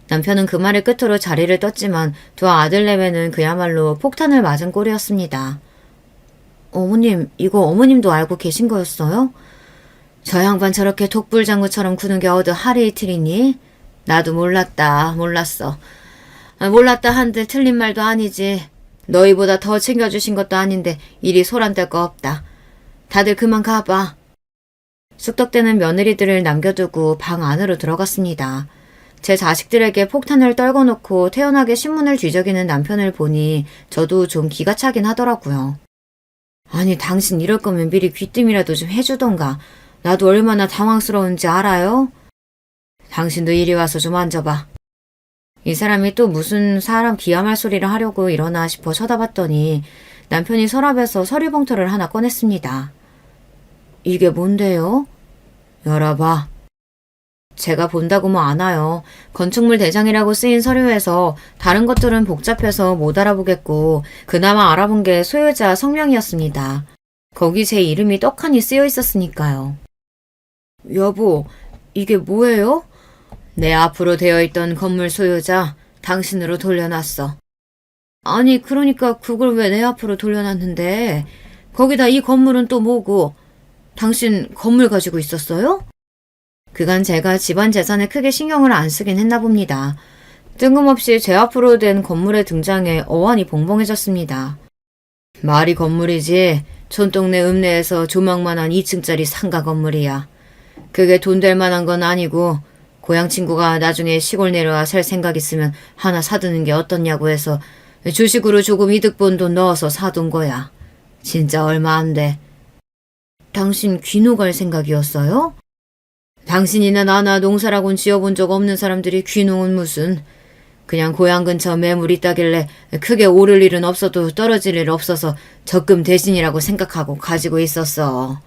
남편은 그 말을 끝으로 자리를 떴지만 두 아들 내외는 그야말로 폭탄을 맞은 꼴이었습니다. 어머님, 이거 어머님도 알고 계신 거였어요? 저 양반 저렇게 독불장구처럼 구는 게 어디 하루 이틀이니? 나도 몰랐어. 몰랐다 한들 틀린 말도 아니지. 너희보다 더 챙겨주신 것도 아닌데 이리 소란될 거 없다. 다들 그만 가봐. 쑥덕대는 며느리들을 남겨두고 방 안으로 들어갔습니다. 제 자식들에게 폭탄을 떨궈놓고 태연하게 신문을 뒤적이는 남편을 보니 저도 좀 기가 차긴 하더라고요. 아니, 당신 이럴 거면 미리 귀뜸이라도 좀 해주던가. 나도 얼마나 당황스러운지 알아요? 당신도 이리 와서 좀 앉아봐. 이 사람이 또 무슨 사람 기함할 소리를 하려고 일어나 싶어 쳐다봤더니 남편이 서랍에서 서류 봉투를 하나 꺼냈습니다. 이게 뭔데요? 열어봐. 제가 본다고 뭐 안 와요. 건축물 대장이라고 쓰인 서류에서 다른 것들은 복잡해서 못 알아보겠고 그나마 알아본 게 소유자 성명이었습니다. 거기 제 이름이 떡하니 쓰여 있었으니까요. 여보, 이게 뭐예요? 내 앞으로 되어 있던 건물 소유자 당신으로 돌려놨어. 아니, 그러니까 그걸 왜 내 앞으로 돌려놨는데? 거기다 이 건물은 또 뭐고? 당신 건물 가지고 있었어요? 그간 제가 집안 재산에 크게 신경을 안 쓰긴 했나 봅니다. 뜬금없이 제 앞으로 된 건물의 등장에 어안이 벙벙해졌습니다. 말이 건물이지 촌동네 읍내에서 조망만한 2층짜리 상가 건물이야. 그게 돈 될 만한 건 아니고 고향 친구가 나중에 시골 내려와 살 생각 있으면 하나 사두는 게 어떻냐고 해서 주식으로 조금 이득 본 돈 넣어서 사둔 거야. 진짜 얼마 안 돼. 당신 귀노 갈 생각이었어요? 당신이나 나나 농사라곤 지어본 적 없는 사람들이 귀농은 무슨. 그냥 고향 근처 매물 있다길래 크게 오를 일은 없어도 떨어질 일 없어서 적금 대신이라고 생각하고 가지고 있었어.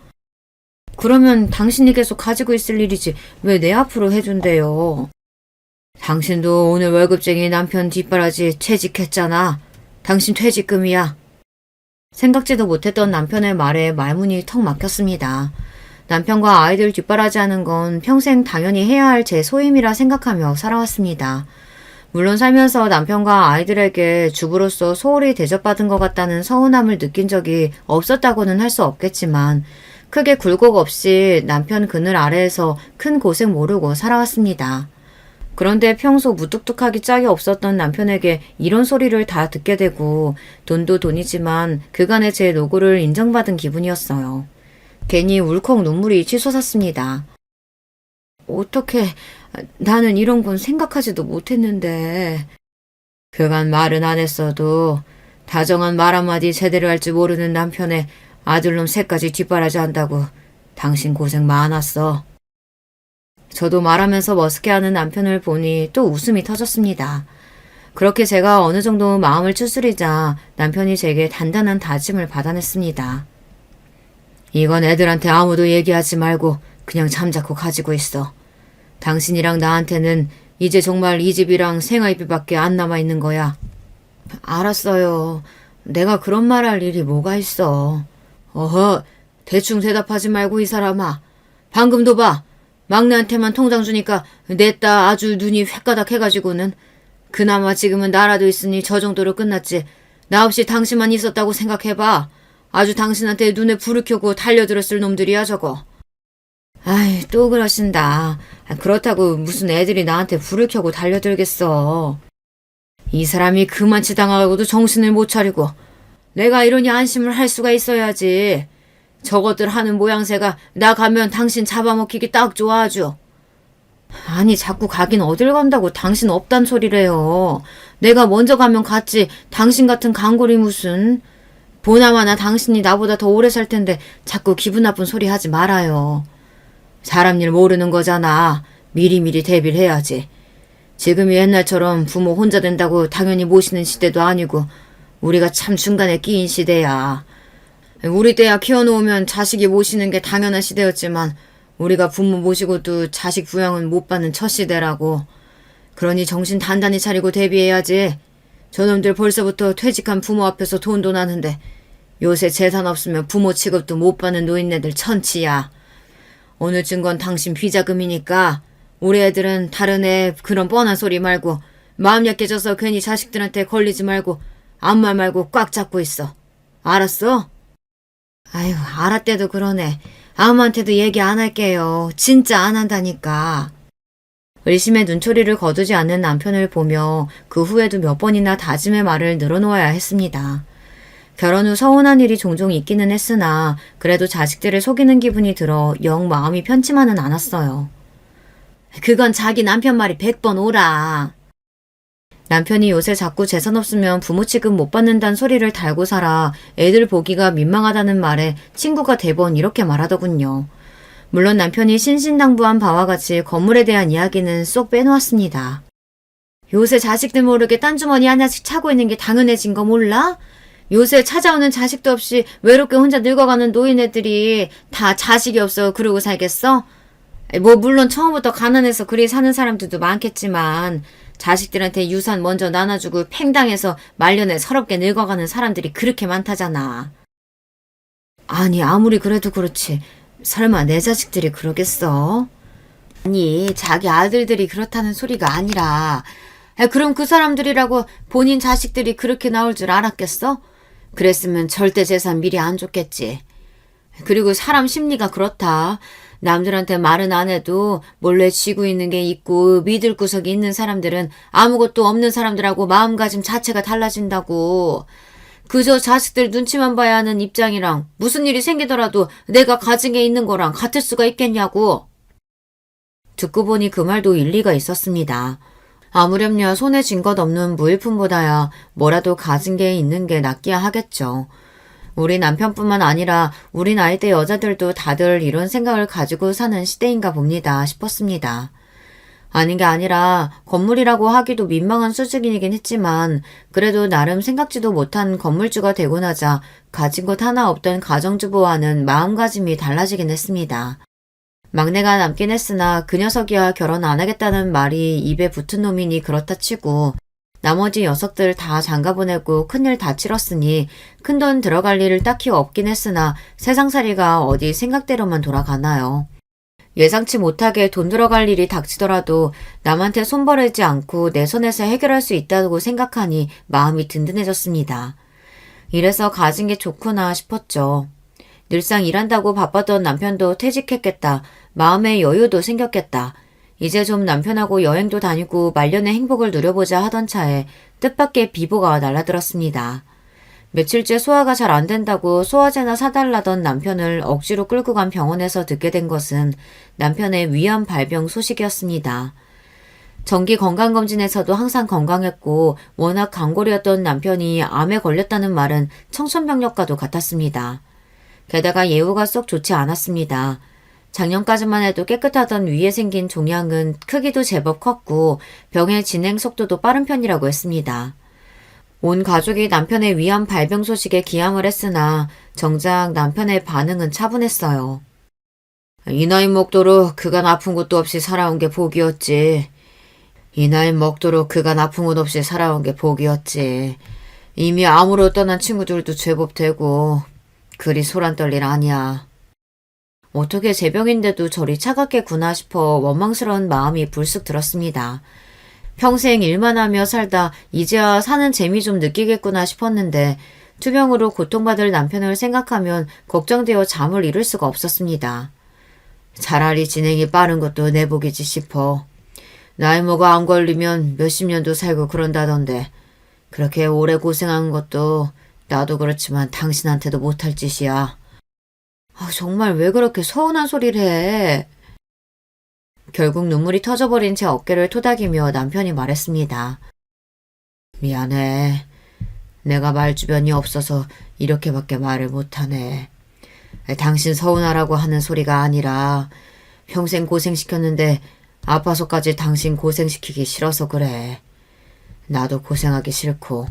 그러면 당신이 계속 가지고 있을 일이지 왜 내 앞으로 해준대요? 당신도 오늘 월급쟁이 남편 뒷바라지 퇴직했잖아. 당신 퇴직금이야. 생각지도 못했던 남편의 말에 말문이 턱 막혔습니다. 남편과 아이들 뒷바라지하는 건 평생 당연히 해야 할 제 소임이라 생각하며 살아왔습니다. 물론 살면서 남편과 아이들에게 주부로서 소홀히 대접받은 것 같다는 서운함을 느낀 적이 없었다고는 할 수 없겠지만 크게 굴곡 없이 남편 그늘 아래에서 큰 고생 모르고 살아왔습니다. 그런데 평소 무뚝뚝하기 짝이 없었던 남편에게 이런 소리를 다 듣게 되고 돈도 돈이지만 그간의 제 노고를 인정받은 기분이었어요. 괜히 울컥 눈물이 치솟았습니다. 어떻게 나는 이런 건 생각하지도 못했는데. 그간 말은 안 했어도 다정한 말 한마디 제대로 할 줄 모르는 남편의 아들놈 셋까지 뒷바라지 한다고 당신 고생 많았어. 저도 말하면서 머쓱해하는 남편을 보니 또 웃음이 터졌습니다. 그렇게 제가 어느 정도 마음을 추스리자 남편이 제게 단단한 다짐을 받아냈습니다. 이건 애들한테 아무도 얘기하지 말고 그냥 잠자코 가지고 있어. 당신이랑 나한테는 이제 정말 이 집이랑 생활비밖에 안 남아있는 거야. 알았어요. 내가 그런 말 할 일이 뭐가 있어. 어허, 대충 대답하지 말고 이 사람아. 방금도 봐. 막내한테만 통장 주니까 냈다 아주 눈이 횟가닥 해가지고는. 그나마 지금은 나라도 있으니 저 정도로 끝났지. 나 없이 당신만 있었다고 생각해봐. 아주 당신한테 눈에 불을 켜고 달려들었을 놈들이야 저거. 아이, 또 그러신다. 그렇다고 무슨 애들이 나한테 불을 켜고 달려들겠어. 이 사람이 그만치 당하고도 정신을 못 차리고 내가 이러니 안심을 할 수가 있어야지. 저것들 하는 모양새가 나 가면 당신 잡아먹히기 딱 좋아 아주. 아니 자꾸 가긴 어딜 간다고 당신 없단 소리래요. 내가 먼저 가면 갔지 당신 같은 강골이 무슨. 보나마나 당신이 나보다 더 오래 살 텐데 자꾸 기분 나쁜 소리 하지 말아요. 사람 일 모르는 거잖아. 미리미리 대비를 해야지. 지금이 옛날처럼 부모 혼자 된다고 당연히 모시는 시대도 아니고 우리가 참 중간에 끼인 시대야. 우리 때야 키워놓으면 자식이 모시는 게 당연한 시대였지만 우리가 부모 모시고도 자식 부양은 못 받는 첫 시대라고. 그러니 정신 단단히 차리고 대비해야지. 저놈들 벌써부터 퇴직한 부모 앞에서 돈도 나는데 요새 재산 없으면 부모 취급도 못 받는 노인네들 천치야. 오늘 준 건 당신 비자금이니까 우리 애들은 다른 애 그런 뻔한 소리 말고 마음 약해져서 괜히 자식들한테 걸리지 말고 아무 말 말고 꽉 잡고 있어. 알았어? 아유, 알았대도 그러네. 아무한테도 얘기 안 할게요. 진짜 안 한다니까. 의심의 눈초리를 거두지 않는 남편을 보며 그 후에도 몇 번이나 다짐의 말을 늘어놓아야 했습니다. 결혼 후 서운한 일이 종종 있기는 했으나 그래도 자식들을 속이는 기분이 들어 영 마음이 편치만은 않았어요. 그건 자기 남편 말이 100번 오라. 남편이 요새 자꾸 재산 없으면 부모 취급 못 받는다는 소리를 달고 살아 애들 보기가 민망하다는 말에 친구가 대번 이렇게 말하더군요. 물론 남편이 신신당부한 바와 같이 건물에 대한 이야기는 쏙 빼놓았습니다. 요새 자식들 모르게 딴 주머니 하나씩 차고 있는 게 당연해진 거 몰라? 요새 찾아오는 자식도 없이 외롭게 혼자 늙어가는 노인네들이 다 자식이 없어 그러고 살겠어? 뭐 물론 처음부터 가난해서 그리 사는 사람들도 많겠지만 자식들한테 유산 먼저 나눠주고 팽당해서 말년에 서럽게 늙어가는 사람들이 그렇게 많다잖아. 아니 아무리 그래도 그렇지 설마 내 자식들이 그러겠어? 아니 자기 아들들이 그렇다는 소리가 아니라 그럼 그 사람들이라고 본인 자식들이 그렇게 나올 줄 알았겠어? 그랬으면 절대 재산 미리 안 줬겠지. 그리고 사람 심리가 그렇다. 남들한테 말은 안 해도 몰래 쥐고 있는 게 있고 믿을 구석이 있는 사람들은 아무것도 없는 사람들하고 마음가짐 자체가 달라진다고. 그저 자식들 눈치만 봐야 하는 입장이랑 무슨 일이 생기더라도 내가 가진 게 있는 거랑 같을 수가 있겠냐고. 듣고 보니 그 말도 일리가 있었습니다. 아무렴냐 손에 쥔 것 없는 무일푼보다야 뭐라도 가진 게 있는 게 낫기야 하겠죠. 우리 남편뿐만 아니라 우리 나이대 여자들도 다들 이런 생각을 가지고 사는 시대인가 봅니다 싶었습니다. 아닌 게 아니라 건물이라고 하기도 민망한 수준이긴 했지만 그래도 나름 생각지도 못한 건물주가 되고 나자 가진 것 하나 없던 가정주부와는 마음가짐이 달라지긴 했습니다. 막내가 남긴 했으나 그 녀석이야 결혼 안 하겠다는 말이 입에 붙은 놈이니 그렇다 치고 나머지 녀석들 다 장가보내고 큰일 다 치렀으니 큰돈 들어갈 일을 딱히 없긴 했으나 세상살이가 어디 생각대로만 돌아가나요. 예상치 못하게 돈 들어갈 일이 닥치더라도 남한테 손버리지 않고 내 손에서 해결할 수 있다고 생각하니 마음이 든든해졌습니다. 이래서 가진 게 좋구나 싶었죠. 늘상 일한다고 바빴던 남편도 퇴직했겠다. 마음의 여유도 생겼겠다. 이제 좀 남편하고 여행도 다니고 말년의 행복을 누려보자 하던 차에 뜻밖의 비보가 날아들었습니다. 며칠째 소화가 잘 안 된다고 소화제나 사달라던 남편을 억지로 끌고 간 병원에서 듣게 된 것은 남편의 위암 발병 소식이었습니다. 정기 건강검진에서도 항상 건강했고 워낙 강골이었던 남편이 암에 걸렸다는 말은 청천벽력과도 같았습니다. 게다가 예후가 썩 좋지 않았습니다. 작년까지만 해도 깨끗하던 위에 생긴 종양은 크기도 제법 컸고 병의 진행 속도도 빠른 편이라고 했습니다. 온 가족이 남편의 위암 발병 소식에 기함을 했으나 정작 남편의 반응은 차분했어요. 이 나이 먹도록 그간 아픈 것도 없이 살아온 게 복이었지. 이 나이 먹도록 그간 아픈 것 없이 살아온 게 복이었지. 이미 암으로 떠난 친구들도 제법 되고 그리 소란 떨 일 아니야. 어떻게 제 병인데도 저리 차갑게 구나 싶어 원망스러운 마음이 불쑥 들었습니다. 평생 일만 하며 살다 이제야 사는 재미 좀 느끼겠구나 싶었는데 투병으로 고통받을 남편을 생각하면 걱정되어 잠을 이룰 수가 없었습니다. 차라리 진행이 빠른 것도 내 복이지 싶어. 나이 먹어 안 걸리면 몇십 년도 살고 그런다던데 그렇게 오래 고생한 것도 나도 그렇지만 당신한테도 못할 짓이야. 정말 왜 그렇게 서운한 소리를 해? 결국 눈물이 터져버린 제 어깨를 토닥이며 남편이 말했습니다. 미안해. 내가 말 주변이 없어서 이렇게밖에 말을 못하네. 당신 서운하라고 하는 소리가 아니라 평생 고생시켰는데 아파서까지 당신 고생시키기 싫어서 그래. 나도 고생하기 싫고.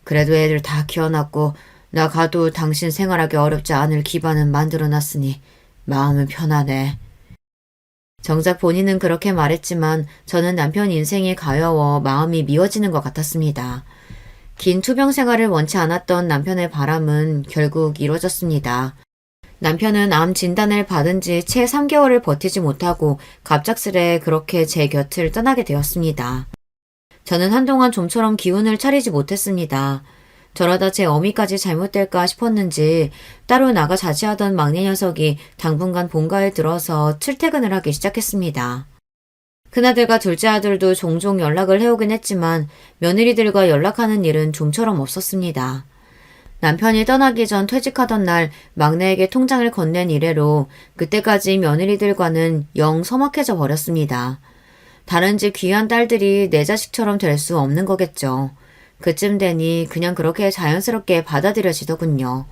그래도 애들 다 키워놨고 나 가도 당신 생활하기 어렵지 않을 기반은 만들어놨으니 마음은 편하네. 정작 본인은 그렇게 말했지만 저는 남편 인생이 가여워 마음이 미워지는 것 같았습니다. 긴 투병 생활을 원치 않았던 남편의 바람은 결국 이루어졌습니다. 남편은 암 진단을 받은 지 채 3개월을 버티지 못하고 갑작스레 그렇게 제 곁을 떠나게 되었습니다. 저는 한동안 좀처럼 기운을 차리지 못했습니다. 저러다 제 어미까지 잘못될까 싶었는지 따로 나가 자취하던 막내 녀석이 당분간 본가에 들어서 출퇴근을 하기 시작했습니다. 큰아들과 둘째 아들도 종종 연락을 해오긴 했지만 며느리들과 연락하는 일은 좀처럼 없었습니다. 남편이 떠나기 전 퇴직하던 날 막내에게 통장을 건넨 이래로 그때까지 며느리들과는 영 서먹해져 버렸습니다. 다른 집 귀한 딸들이 내 자식처럼 될 수 없는 거겠죠. 그쯤 되니 그냥 그렇게 자연스럽게 받아들여지더군요.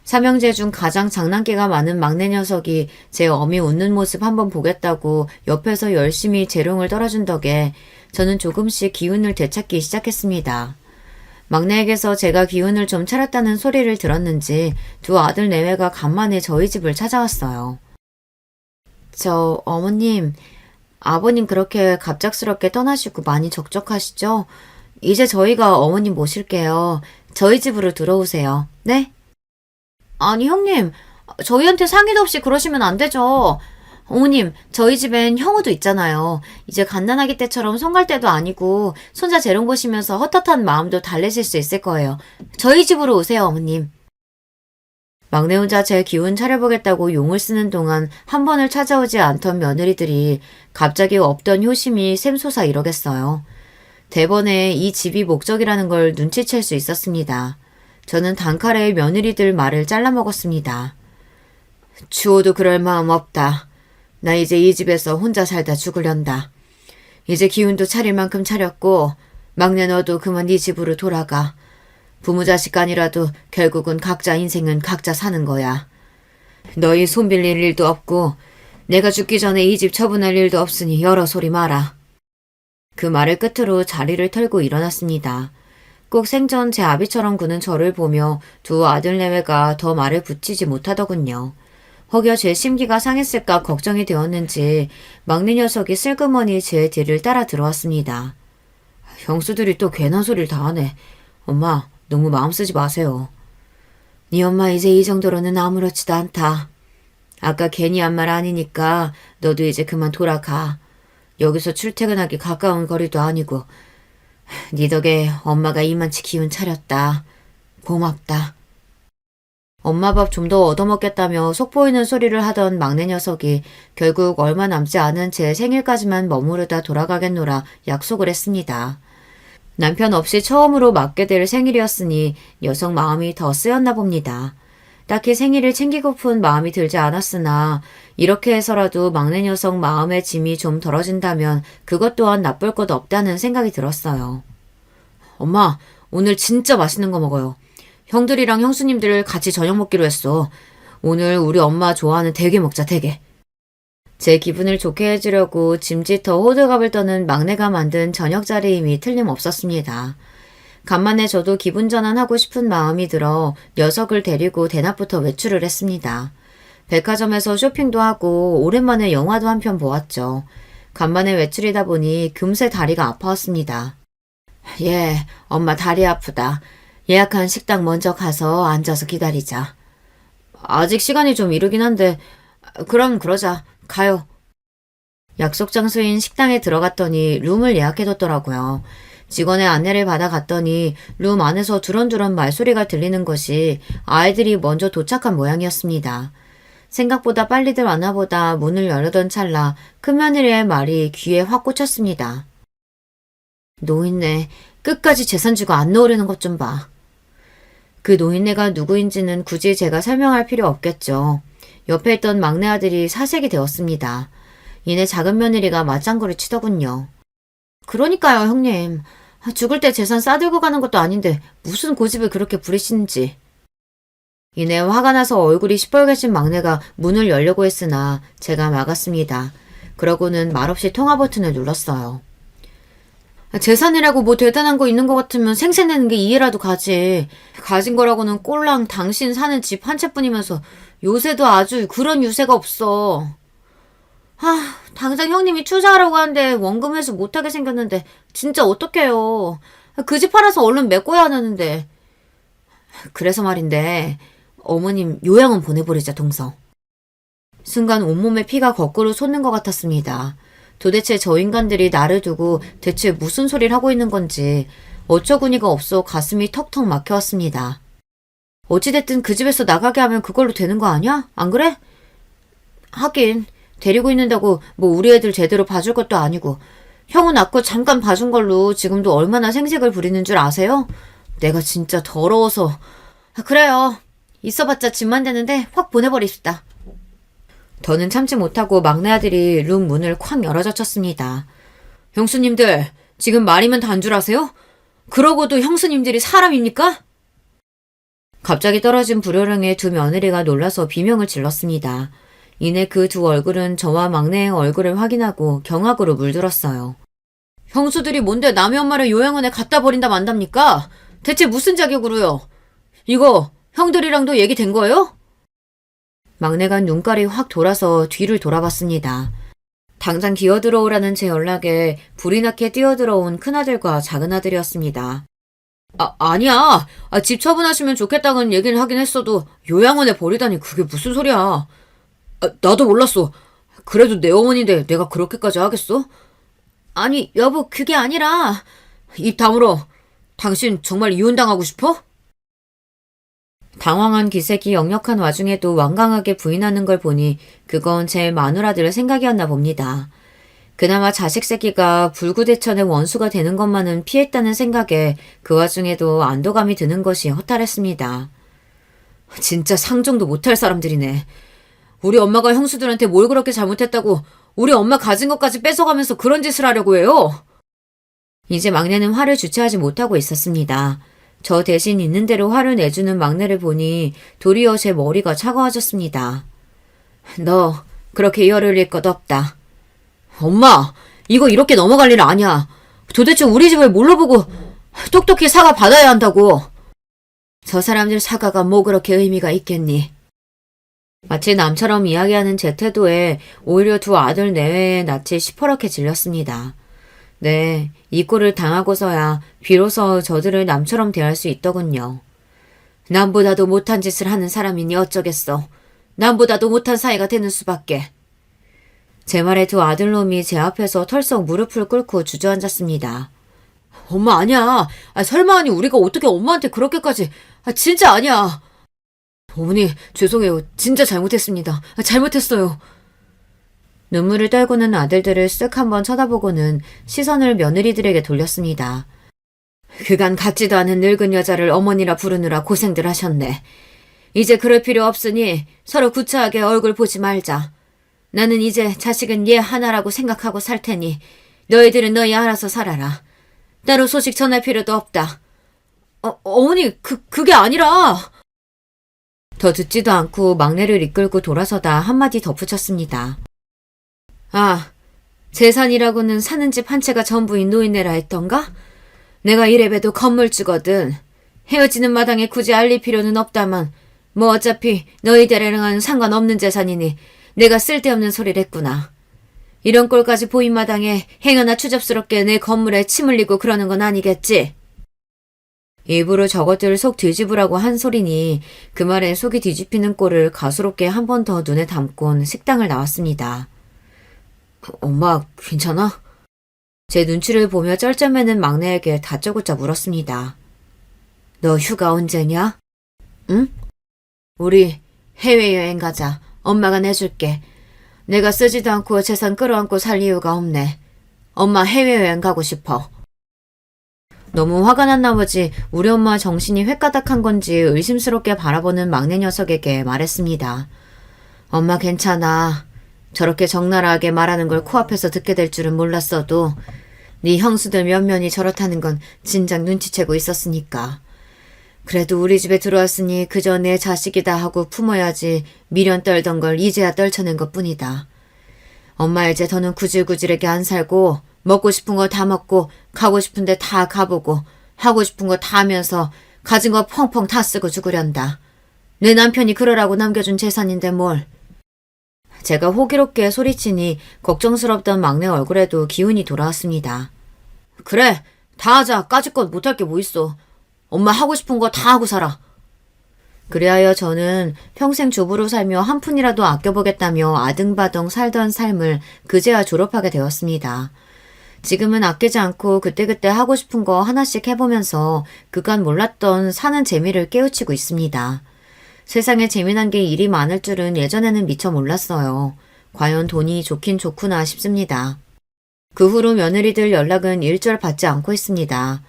삼형제 중 가장 장난기가 많은 막내 녀석이 제 어미 웃는 모습 한번 보겠다고 옆에서 열심히 재롱을 떨어준 덕에 저는 조금씩 기운을 되찾기 시작했습니다. 막내에게서 제가 기운을 좀 차렸다는 소리를 들었는지 두 아들 내외가 간만에 저희 집을 찾아왔어요. 어머님, 아버님 그렇게 갑작스럽게 떠나시고 많이 적적하시죠? 이제 저희가 어머님 모실게요. 저희 집으로 들어오세요. 네? 아니 형님, 저희한테 상의도 없이 그러시면 안 되죠. 어머님, 저희 집엔 형우도 있잖아요. 이제 갓난아기 때처럼 손갈 때도 아니고 손자 재롱 보시면서 헛헛한 마음도 달래실 수 있을 거예요. 저희 집으로 오세요, 어머님. 막내 혼자 제 기운 차려보겠다고 용을 쓰는 동안 한 번을 찾아오지 않던 며느리들이 갑자기 없던 효심이 샘솟아 이러겠어요. 대번에 이 집이 목적이라는 걸 눈치챌 수 있었습니다. 저는 단칼에 며느리들 말을 잘라먹었습니다. 추호도 그럴 마음 없다. 나 이제 이 집에서 혼자 살다 죽으련다. 이제 기운도 차릴 만큼 차렸고 막내 너도 그만 네 집으로 돌아가. 부모 자식 간이라도 결국은 각자 인생은 각자 사는 거야. 너희 손 빌릴 일도 없고 내가 죽기 전에 이 집 처분할 일도 없으니 여러 소리 마라. 그 말을 끝으로 자리를 털고 일어났습니다. 꼭 생전 제 아비처럼 구는 저를 보며 두 아들내외가 더 말을 붙이지 못하더군요. 혹여 제 심기가 상했을까 걱정이 되었는지 막내 녀석이 슬그머니 제 뒤를 따라 들어왔습니다. 형수들이 또 괜한 소리를 다 하네. 엄마, 너무 마음 쓰지 마세요. 네 엄마 이제 이 정도로는 아무렇지도 않다. 아까 괜히 한 말 아니니까 너도 이제 그만 돌아가. 여기서 출퇴근하기 가까운 거리도 아니고 네 덕에 엄마가 이만치 기운 차렸다. 고맙다. 엄마 밥 좀 더 얻어먹겠다며 속보이는 소리를 하던 막내 녀석이 결국 얼마 남지 않은 제 생일까지만 머무르다 돌아가겠노라 약속을 했습니다. 남편 없이 처음으로 맞게 될 생일이었으니 녀석 마음이 더 쓰였나 봅니다. 딱히 생일을 챙기고픈 마음이 들지 않았으나 이렇게 해서라도 막내 녀석 마음의 짐이 좀 덜어진다면 그것 또한 나쁠 것 없다는 생각이 들었어요. 엄마, 오늘 진짜 맛있는 거 먹어요. 형들이랑 형수님들 같이 저녁 먹기로 했어. 오늘 우리 엄마 좋아하는 대게 먹자, 대게. 제 기분을 좋게 해주려고 짐짓터 호들갑을 떠는 막내가 만든 저녁 자리임이 틀림없었습니다. 간만에 저도 기분 전환하고 싶은 마음이 들어 녀석을 데리고 대낮부터 외출을 했습니다. 백화점에서 쇼핑도 하고 오랜만에 영화도 한 편 보았죠. 간만에 외출이다 보니 금세 다리가 아파왔습니다. 예, 엄마 다리 아프다. 예약한 식당 먼저 가서 앉아서 기다리자. 아직 시간이 좀 이르긴 한데 그럼 그러자. 가요. 약속 장소인 식당에 들어갔더니 룸을 예약해뒀더라고요. 직원의 안내를 받아 갔더니 룸 안에서 두런두런 말소리가 들리는 것이 아이들이 먼저 도착한 모양이었습니다. 생각보다 빨리들 왔나 보다 문을 열려던 찰나 큰며느리의 말이 귀에 확 꽂혔습니다. 노인네, 끝까지 재산 주고 안 놓으려는 것 좀 봐. 그 노인네가 누구인지는 굳이 제가 설명할 필요 없겠죠. 옆에 있던 막내 아들이 사색이 되었습니다. 이내 작은 며느리가 맞장구를 치더군요. 그러니까요, 형님. 죽을 때 재산 싸들고 가는 것도 아닌데 무슨 고집을 그렇게 부리시는지. 이내 화가 나서 얼굴이 시뻘개진 막내가 문을 열려고 했으나 제가 막았습니다. 그러고는 말없이 통화 버튼을 눌렀어요. 재산이라고 뭐 대단한 거 있는 것 같으면 생색내는 게 이해라도 가지. 가진 거라고는 꼴랑 당신 사는 집 한 채뿐이면서 요새도 아주 그런 유세가 없어. 당장 형님이 투자하라고 하는데 원금 회수 못하게 생겼는데 진짜 어떡해요. 그 집 팔아서 얼른 메꿔야 하는데. 그래서 말인데 어머님 요양원 보내버리자 동서. 순간 온몸에 피가 거꾸로 솟는 것 같았습니다. 도대체 저 인간들이 나를 두고 대체 무슨 소리를 하고 있는 건지 어처구니가 없어 가슴이 턱턱 막혀왔습니다. 어찌됐든 그 집에서 나가게 하면 그걸로 되는 거 아니야? 안 그래? 하긴 데리고 있는다고 뭐 우리 애들 제대로 봐줄 것도 아니고 형은 아까 잠깐 봐준 걸로 지금도 얼마나 생색을 부리는 줄 아세요? 내가 진짜 더러워서. 그래요. 있어봤자 집만 되는데 확 보내버립시다. 더는 참지 못하고 막내 아들이 룸 문을 쾅 열어젖혔습니다. 형수님들, 지금 말이면 단줄 아세요? 그러고도 형수님들이 사람입니까? 갑자기 떨어진 불효령에 두 며느리가 놀라서 비명을 질렀습니다. 이내 그 두 얼굴은 저와 막내의 얼굴을 확인하고 경악으로 물들었어요. 형수들이 뭔데 남의 엄마를 요양원에 갖다 버린다 만답니까? 대체 무슨 자격으로요? 이거 형들이랑도 얘기된 거예요? 막내가 눈깔이 확 돌아서 뒤를 돌아봤습니다. 당장 기어들어오라는 제 연락에 불이 나게 뛰어들어온 큰아들과 작은아들이었습니다. 아니야. 집 처분하시면 좋겠다는 얘기를 하긴 했어도 요양원에 버리다니 그게 무슨 소리야. 나도 몰랐어. 그래도 내 어머니인데 내가 그렇게까지 하겠어? 아니 여보 그게 아니라. 입 다물어. 당신 정말 이혼당하고 싶어? 당황한 기색이 역력한 와중에도 완강하게 부인하는 걸 보니 그건 제 마누라들 생각이었나 봅니다. 그나마 자식 새끼가 불구대천의 원수가 되는 것만은 피했다는 생각에 그 와중에도 안도감이 드는 것이 허탈했습니다. 진짜 상종도 못할 사람들이네. 우리 엄마가 형수들한테 뭘 그렇게 잘못했다고 우리 엄마 가진 것까지 뺏어가면서 그런 짓을 하려고 해요? 이제 막내는 화를 주체하지 못하고 있었습니다. 저 대신 있는 대로 화를 내주는 막내를 보니 도리어 제 머리가 차가워졌습니다. 너 그렇게 열흘릴 것 없다. 엄마, 이거 이렇게 넘어갈 일 아니야. 도대체 우리 집을 뭘로 보고 똑똑히 사과 받아야 한다고. 저 사람들 사과가 뭐 그렇게 의미가 있겠니? 마치 남처럼 이야기하는 제 태도에 오히려 두 아들 내외의 낯이 시퍼렇게 질렸습니다. 네, 이 꼴을 당하고서야 비로소 저들을 남처럼 대할 수 있더군요. 남보다도 못한 짓을 하는 사람이니 어쩌겠어. 남보다도 못한 사이가 되는 수밖에. 제 말에 두 아들놈이 제 앞에서 털썩 무릎을 꿇고 주저앉았습니다. 엄마 아니야. 설마 우리가 어떻게 엄마한테 그렇게까지. 진짜 아니야. 어머니 죄송해요. 진짜 잘못했습니다. 잘못했어요. 눈물을 떨구는 아들들을 쓱 한번 쳐다보고는 시선을 며느리들에게 돌렸습니다. 그간 같지도 않은 늙은 여자를 어머니라 부르느라 고생들 하셨네. 이제 그럴 필요 없으니 서로 구차하게 얼굴 보지 말자. 나는 이제 자식은 얘 하나라고 생각하고 살 테니 너희들은 너희 알아서 살아라. 따로 소식 전할 필요도 없다. 어머니 그게 아니라. 더 듣지도 않고 막내를 이끌고 돌아서다 한마디 덧붙였습니다. 아, 재산이라고는 사는 집 한 채가 전부인 노인네라 했던가? 내가 이래봬도 건물주거든. 헤어지는 마당에 굳이 알릴 필요는 없다만 뭐 어차피 너희들이랑은 상관없는 재산이니 내가 쓸데없는 소리를 했구나. 이런 꼴까지 보인 마당에 행여나 추잡스럽게 내 건물에 침 흘리고 그러는 건 아니겠지? 일부러 저것들을 속 뒤집으라고 한 소리니 그 말에 속이 뒤집히는 꼴을 가소롭게 한 번 더 눈에 담곤 식당을 나왔습니다. 엄마 괜찮아? 제 눈치를 보며 쩔쩔매는 막내에게 다짜고짜 물었습니다. 너 휴가 언제냐? 응? 우리 해외여행 가자. 엄마가 내줄게. 내가 쓰지도 않고 재산 끌어안고 살 이유가 없네. 엄마 해외여행 가고 싶어. 너무 화가 난 나머지 우리 엄마 정신이 횟가닥한 건지 의심스럽게 바라보는 막내 녀석에게 말했습니다. 엄마 괜찮아. 저렇게 적나라하게 말하는 걸 코앞에서 듣게 될 줄은 몰랐어도 네 형수들 몇몇이 저렇다는 건 진작 눈치채고 있었으니까. 그래도 우리 집에 들어왔으니 그저 내 자식이다 하고 품어야지 미련 떨던 걸 이제야 떨쳐낸 것뿐이다. 엄마 이제 더는 구질구질하게 안 살고 먹고 싶은 거 다 먹고 가고 싶은 데 다 가보고 하고 싶은 거 다 하면서 가진 거 펑펑 다 쓰고 죽으련다. 내 남편이 그러라고 남겨준 재산인데 뭘. 제가 호기롭게 소리치니 걱정스럽던 막내 얼굴에도 기운이 돌아왔습니다. 그래, 다 하자. 까짓것 못할 게 뭐 있어. 엄마 하고 싶은 거 다 하고 살아. 그리하여 저는 평생 주부로 살며 한 푼이라도 아껴보겠다며 아등바등 살던 삶을 그제야 졸업하게 되었습니다. 지금은 아끼지 않고 그때그때 하고 싶은 거 하나씩 해보면서 그간 몰랐던 사는 재미를 깨우치고 있습니다. 세상에 재미난 게 일이 많을 줄은 예전에는 미처 몰랐어요. 과연 돈이 좋긴 좋구나 싶습니다. 그 후로 며느리들 연락은 일절 받지 않고 있습니다.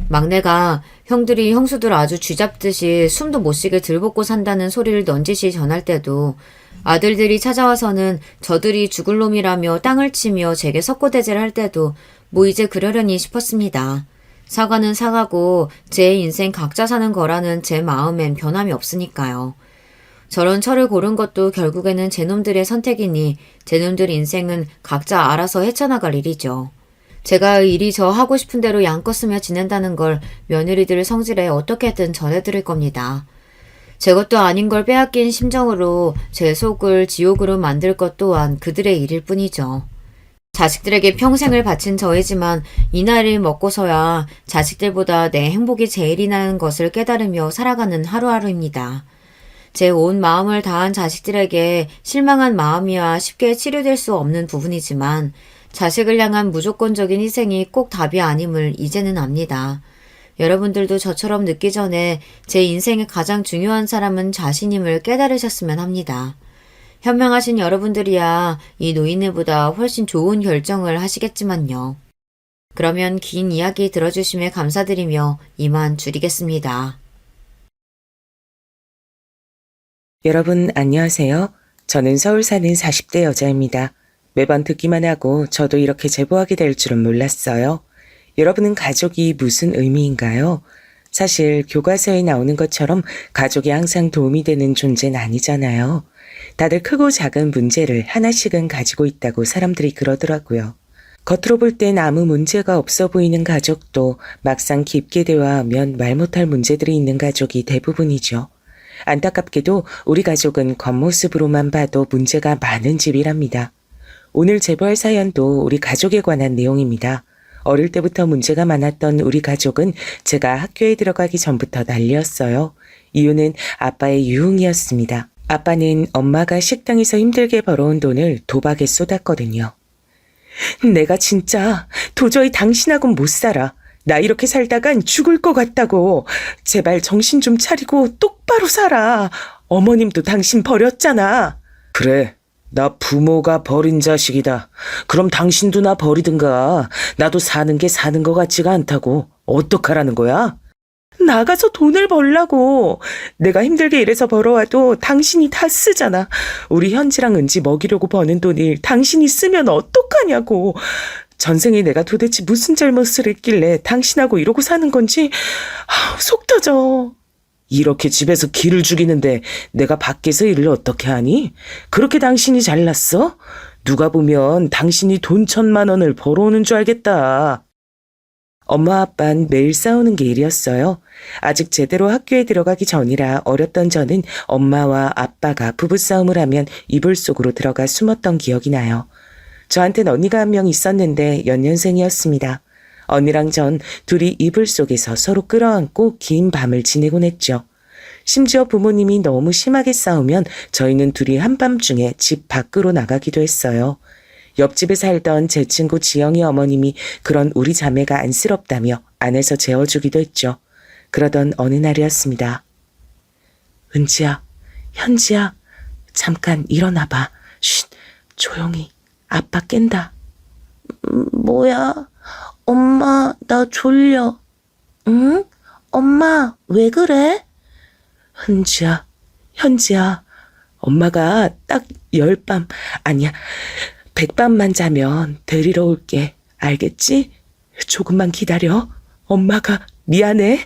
막내가 형들이 형수들 아주 쥐잡듯이 숨도 못 쉬게 들볶고 산다는 소리를 넌지시 전할 때도 아들들이 찾아와서는 저들이 죽을 놈이라며 땅을 치며 제게 석고대죄를 할 때도 뭐 이제 그러려니 싶었습니다. 사과는 사과고 제 인생 각자 사는 거라는 제 마음엔 변함이 없으니까요. 저런 철을 고른 것도 결국에는 제 놈들의 선택이니 제 놈들 인생은 각자 알아서 헤쳐나갈 일이죠. 제가 일이 저 하고 싶은 대로 양껏 쓰며 지낸다는 걸 며느리들 성질에 어떻게든 전해드릴 겁니다. 제 것도 아닌 걸 빼앗긴 심정으로 제 속을 지옥으로 만들 것 또한 그들의 일일 뿐이죠. 자식들에게 평생을 바친 저이지만 이 나이를 먹고서야 자식들보다 내 행복이 제일이라는 것을 깨달으며 살아가는 하루하루입니다. 제 온 마음을 다한 자식들에게 실망한 마음이야 쉽게 치료될 수 없는 부분이지만 자식을 향한 무조건적인 희생이 꼭 답이 아님을 이제는 압니다. 여러분들도 저처럼 늦기 전에 제 인생의 가장 중요한 사람은 자신임을 깨달으셨으면 합니다. 현명하신 여러분들이야 이 노인네보다 훨씬 좋은 결정을 하시겠지만요. 그러면 긴 이야기 들어주심에 감사드리며 이만 줄이겠습니다. 여러분 안녕하세요. 저는 서울 사는 40대 여자입니다. 매번 듣기만 하고 저도 이렇게 제보하게 될 줄은 몰랐어요. 여러분은 가족이 무슨 의미인가요? 사실 교과서에 나오는 것처럼 가족이 항상 도움이 되는 존재는 아니잖아요. 다들 크고 작은 문제를 하나씩은 가지고 있다고 사람들이 그러더라고요. 겉으로 볼 땐 아무 문제가 없어 보이는 가족도 막상 깊게 대화하면 말 못할 문제들이 있는 가족이 대부분이죠. 안타깝게도 우리 가족은 겉모습으로만 봐도 문제가 많은 집이랍니다. 오늘 제보할 사연도 우리 가족에 관한 내용입니다. 어릴 때부터 문제가 많았던 우리 가족은 제가 학교에 들어가기 전부터 난리였어요. 이유는 아빠의 유흥이었습니다. 아빠는 엄마가 식당에서 힘들게 벌어온 돈을 도박에 쏟았거든요. 내가 진짜 도저히 당신하고는 못 살아. 나 이렇게 살다간 죽을 것 같다고. 제발 정신 좀 차리고 똑바로 살아. 어머님도 당신 버렸잖아. 그래, 나 부모가 버린 자식이다. 그럼 당신도 나 버리든가. 나도 사는 게 사는 것 같지가 않다고. 어떡하라는 거야? 나가서 돈을 벌라고. 내가 힘들게 일해서 벌어와도 당신이 다 쓰잖아. 우리 현지랑 은지 먹이려고 버는 돈을 당신이 쓰면 어떡하냐고. 전생에 내가 도대체 무슨 잘못을 했길래 당신하고 이러고 사는 건지 속 터져. 이렇게 집에서 기를 죽이는데 내가 밖에서 일을 어떻게 하니? 그렇게 당신이 잘났어? 누가 보면 당신이 돈 1,000만 원을 벌어오는 줄 알겠다. 엄마 아빠는 매일 싸우는 게 일이었어요. 아직 제대로 학교에 들어가기 전이라 어렸던 저는 엄마와 아빠가 부부싸움을 하면 이불 속으로 들어가 숨었던 기억이 나요. 저한테는 언니가 한 명 있었는데 연년생이었습니다. 언니랑 전 둘이 이불 속에서 서로 끌어안고 긴 밤을 지내곤 했죠. 심지어 부모님이 너무 심하게 싸우면 저희는 둘이 한밤중에 집 밖으로 나가기도 했어요. 옆집에 살던 제 친구 지영이 어머님이 그런 우리 자매가 안쓰럽다며 안에서 재워주기도 했죠. 그러던 어느 날이었습니다. 은지야, 현지야, 잠깐 일어나봐. 쉿, 조용히. 아빠 깬다. 뭐야? 엄마, 나 졸려. 응? 엄마, 왜 그래? 은지야, 현지야, 엄마가 딱 10밤, 아니야, 100밤만 자면 데리러 올게. 알겠지? 조금만 기다려. 엄마가 미안해.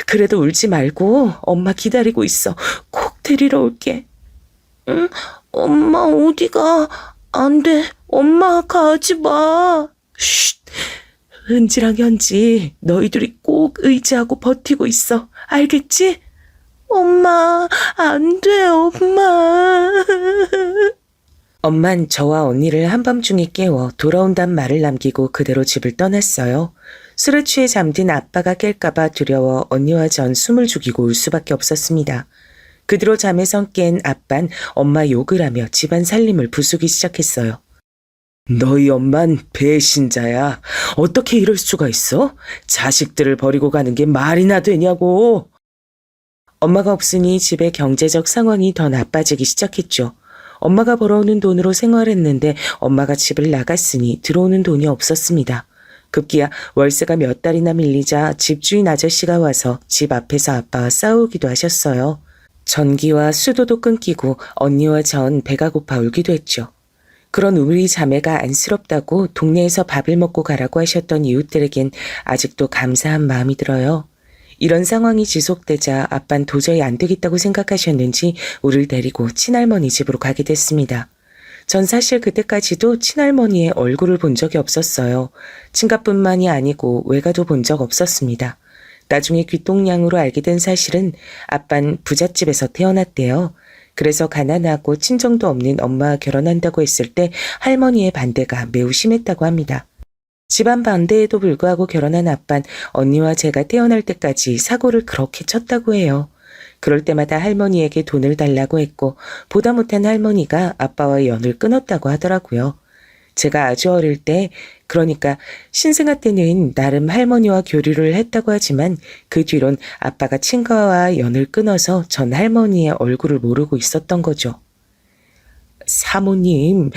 그래도 울지 말고 엄마 기다리고 있어. 꼭 데리러 올게. 응? 엄마 어디가? 안 돼. 엄마 가지 마. 쉿. 은지랑 현지 너희들이 꼭 의지하고 버티고 있어. 알겠지? 엄마 안 돼 엄마. 엄만 저와 언니를 한밤중에 깨워 돌아온단 말을 남기고 그대로 집을 떠났어요. 술에 취해 잠든 아빠가 깰까봐 두려워 언니와 전 숨을 죽이고 울 수밖에 없었습니다. 그 뒤로 잠에서 깬 아빤 엄마 욕을 하며 집안 살림을 부수기 시작했어요. 너희 엄만 배신자야. 어떻게 이럴 수가 있어? 자식들을 버리고 가는 게 말이나 되냐고. 엄마가 없으니 집의 경제적 상황이 더 나빠지기 시작했죠. 엄마가 벌어오는 돈으로 생활했는데 엄마가 집을 나갔으니 들어오는 돈이 없었습니다. 급기야 월세가 몇 달이나 밀리자 집주인 아저씨가 와서 집 앞에서 아빠와 싸우기도 하셨어요. 전기와 수도도 끊기고 언니와 전 배가 고파 울기도 했죠. 그런 우리 자매가 안쓰럽다고 동네에서 밥을 먹고 가라고 하셨던 이웃들에겐 아직도 감사한 마음이 들어요. 이런 상황이 지속되자 아빤 도저히 안 되겠다고 생각하셨는지 우리를 데리고 친할머니 집으로 가게 됐습니다. 전 사실 그때까지도 친할머니의 얼굴을 본 적이 없었어요. 친가뿐만이 아니고 외가도 본 적 없었습니다. 나중에 귀동냥으로 알게 된 사실은 아빤 부잣집에서 태어났대요. 그래서 가난하고 친정도 없는 엄마와 결혼한다고 했을 때 할머니의 반대가 매우 심했다고 합니다. 집안 반대에도 불구하고 결혼한 아빤 언니와 제가 태어날 때까지 사고를 그렇게 쳤다고 해요. 그럴 때마다 할머니에게 돈을 달라고 했고 보다 못한 할머니가 아빠와 연을 끊었다고 하더라고요. 제가 아주 어릴 때, 그러니까 신생아 때는 나름 할머니와 교류를 했다고 하지만 그 뒤론 아빠가 친가와 연을 끊어서 전 할머니의 얼굴을 모르고 있었던 거죠. 사모님,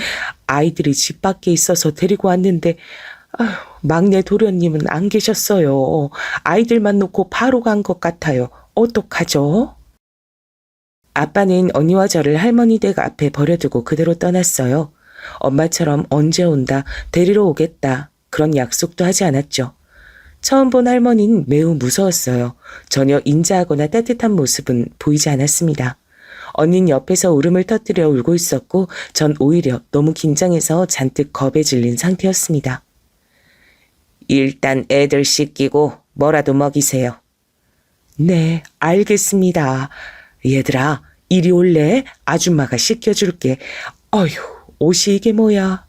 아이들이 집 밖에 있어서 데리고 왔는데 막내 도련님은 안 계셨어요. 아이들만 놓고 바로 간 것 같아요. 어떡하죠? 아빠는 언니와 저를 할머니 댁 앞에 버려두고 그대로 떠났어요. 엄마처럼 언제 온다, 데리러 오겠다, 그런 약속도 하지 않았죠. 처음 본 할머니는 매우 무서웠어요. 전혀 인자하거나 따뜻한 모습은 보이지 않았습니다. 언니는 옆에서 울음을 터뜨려 울고 있었고 전 오히려 너무 긴장해서 잔뜩 겁에 질린 상태였습니다. 일단 애들 씻기고 뭐라도 먹이세요. 네, 알겠습니다. 얘들아, 이리 올래? 아줌마가 씻겨줄게. 어휴, 옷이 이게 뭐야?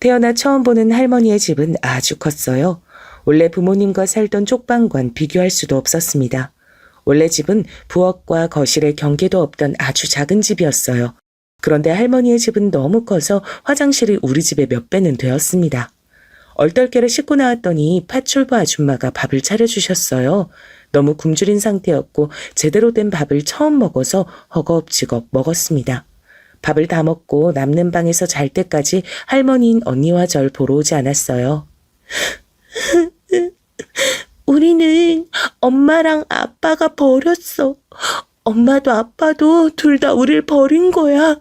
태어나 처음 보는 할머니의 집은 아주 컸어요. 원래 부모님과 살던 쪽방과는 비교할 수도 없었습니다. 원래 집은 부엌과 거실에 경계도 없던 아주 작은 집이었어요. 그런데 할머니의 집은 너무 커서 화장실이 우리 집의 몇 배는 되었습니다. 얼떨결에 씻고 나왔더니 파출부 아줌마가 밥을 차려주셨어요. 너무 굶주린 상태였고 제대로 된 밥을 처음 먹어서 허겁지겁 먹었습니다. 밥을 다 먹고 남는 방에서 잘 때까지 할머니인 언니와 절 보러 오지 않았어요. 우리는 엄마랑 아빠가 버렸어. 엄마도 아빠도 둘 다 우릴 버린 거야.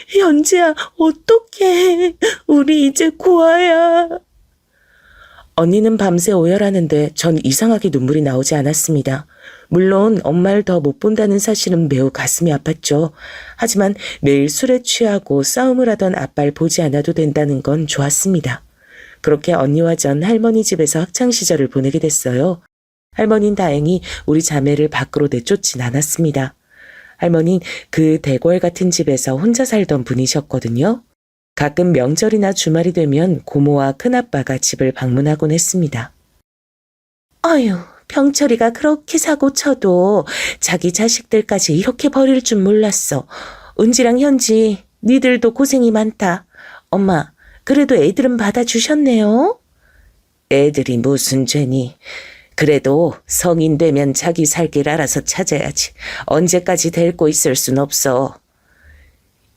현지야, 어떡해. 우리 이제 고아야. 언니는 밤새 오열하는데 전 이상하게 눈물이 나오지 않았습니다. 물론 엄마를 더 못 본다는 사실은 매우 가슴이 아팠죠. 하지만 매일 술에 취하고 싸움을 하던 아빠를 보지 않아도 된다는 건 좋았습니다. 그렇게 언니와 전 할머니 집에서 학창시절을 보내게 됐어요. 할머니는 다행히 우리 자매를 밖으로 내쫓진 않았습니다. 할머니는 그 대궐 같은 집에서 혼자 살던 분이셨거든요. 가끔 명절이나 주말이 되면 고모와 큰아빠가 집을 방문하곤 했습니다. 어휴, 병철이가 그렇게 사고 쳐도 자기 자식들까지 이렇게 버릴 줄 몰랐어. 은지랑 현지, 니들도 고생이 많다. 엄마, 그래도 애들은 받아주셨네요. 애들이 무슨 죄니. 그래도 성인 되면 자기 살 길 알아서 찾아야지. 언제까지 데리고 있을 순 없어.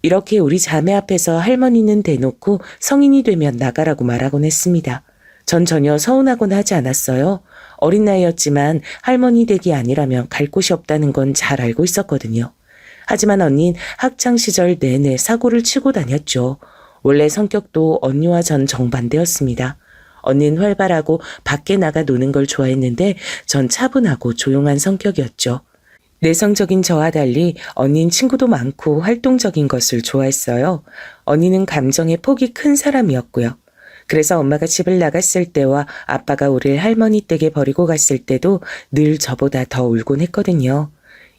이렇게 우리 자매 앞에서 할머니는 대놓고 성인이 되면 나가라고 말하곤 했습니다. 전 전혀 서운하곤 하지 않았어요. 어린 나이였지만 할머니 댁이 아니라면 갈 곳이 없다는 건 잘 알고 있었거든요. 하지만 언니는 학창시절 내내 사고를 치고 다녔죠. 원래 성격도 언니와 전 정반대였습니다. 언니는 활발하고 밖에 나가 노는 걸 좋아했는데 전 차분하고 조용한 성격이었죠. 내성적인 저와 달리 언니는 친구도 많고 활동적인 것을 좋아했어요. 언니는 감정의 폭이 큰 사람이었고요. 그래서 엄마가 집을 나갔을 때와 아빠가 우리를 할머니 댁에 버리고 갔을 때도 늘 저보다 더 울곤 했거든요.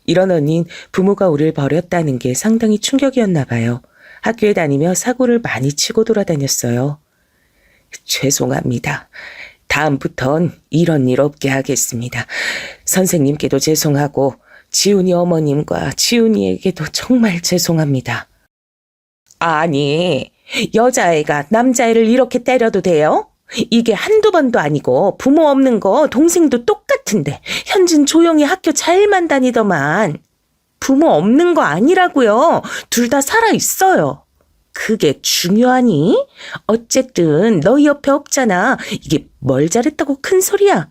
이런 언니는 부모가 우리를 버렸다는 게 상당히 충격이었나 봐요. 학교에 다니며 사고를 많이 치고 돌아다녔어요. 죄송합니다. 다음부턴 이런 일 없게 하겠습니다. 선생님께도 죄송하고 지훈이 어머님과 지훈이에게도 정말 죄송합니다. 아니, 여자애가 남자애를 이렇게 때려도 돼요? 이게 한두 번도 아니고 부모 없는 거 동생도 똑같은데 현진 조용히 학교 잘만 다니더만. 부모 없는 거 아니라고요. 둘 다 살아있어요. 그게 중요하니? 어쨌든 너희 옆에 없잖아. 이게 뭘 잘했다고 큰 소리야.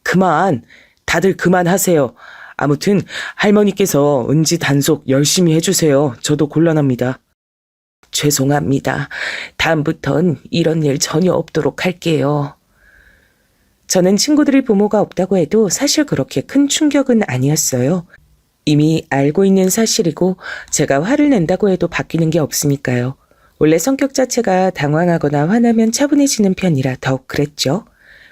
그만, 다들 그만하세요. 아무튼 할머니께서 은지 단속 열심히 해주세요. 저도 곤란합니다. 죄송합니다. 다음부턴 이런 일 전혀 없도록 할게요. 저는 친구들이 부모가 없다고 해도 사실 그렇게 큰 충격은 아니었어요. 이미 알고 있는 사실이고 제가 화를 낸다고 해도 바뀌는 게 없으니까요. 원래 성격 자체가 당황하거나 화나면 차분해지는 편이라 더욱 그랬죠.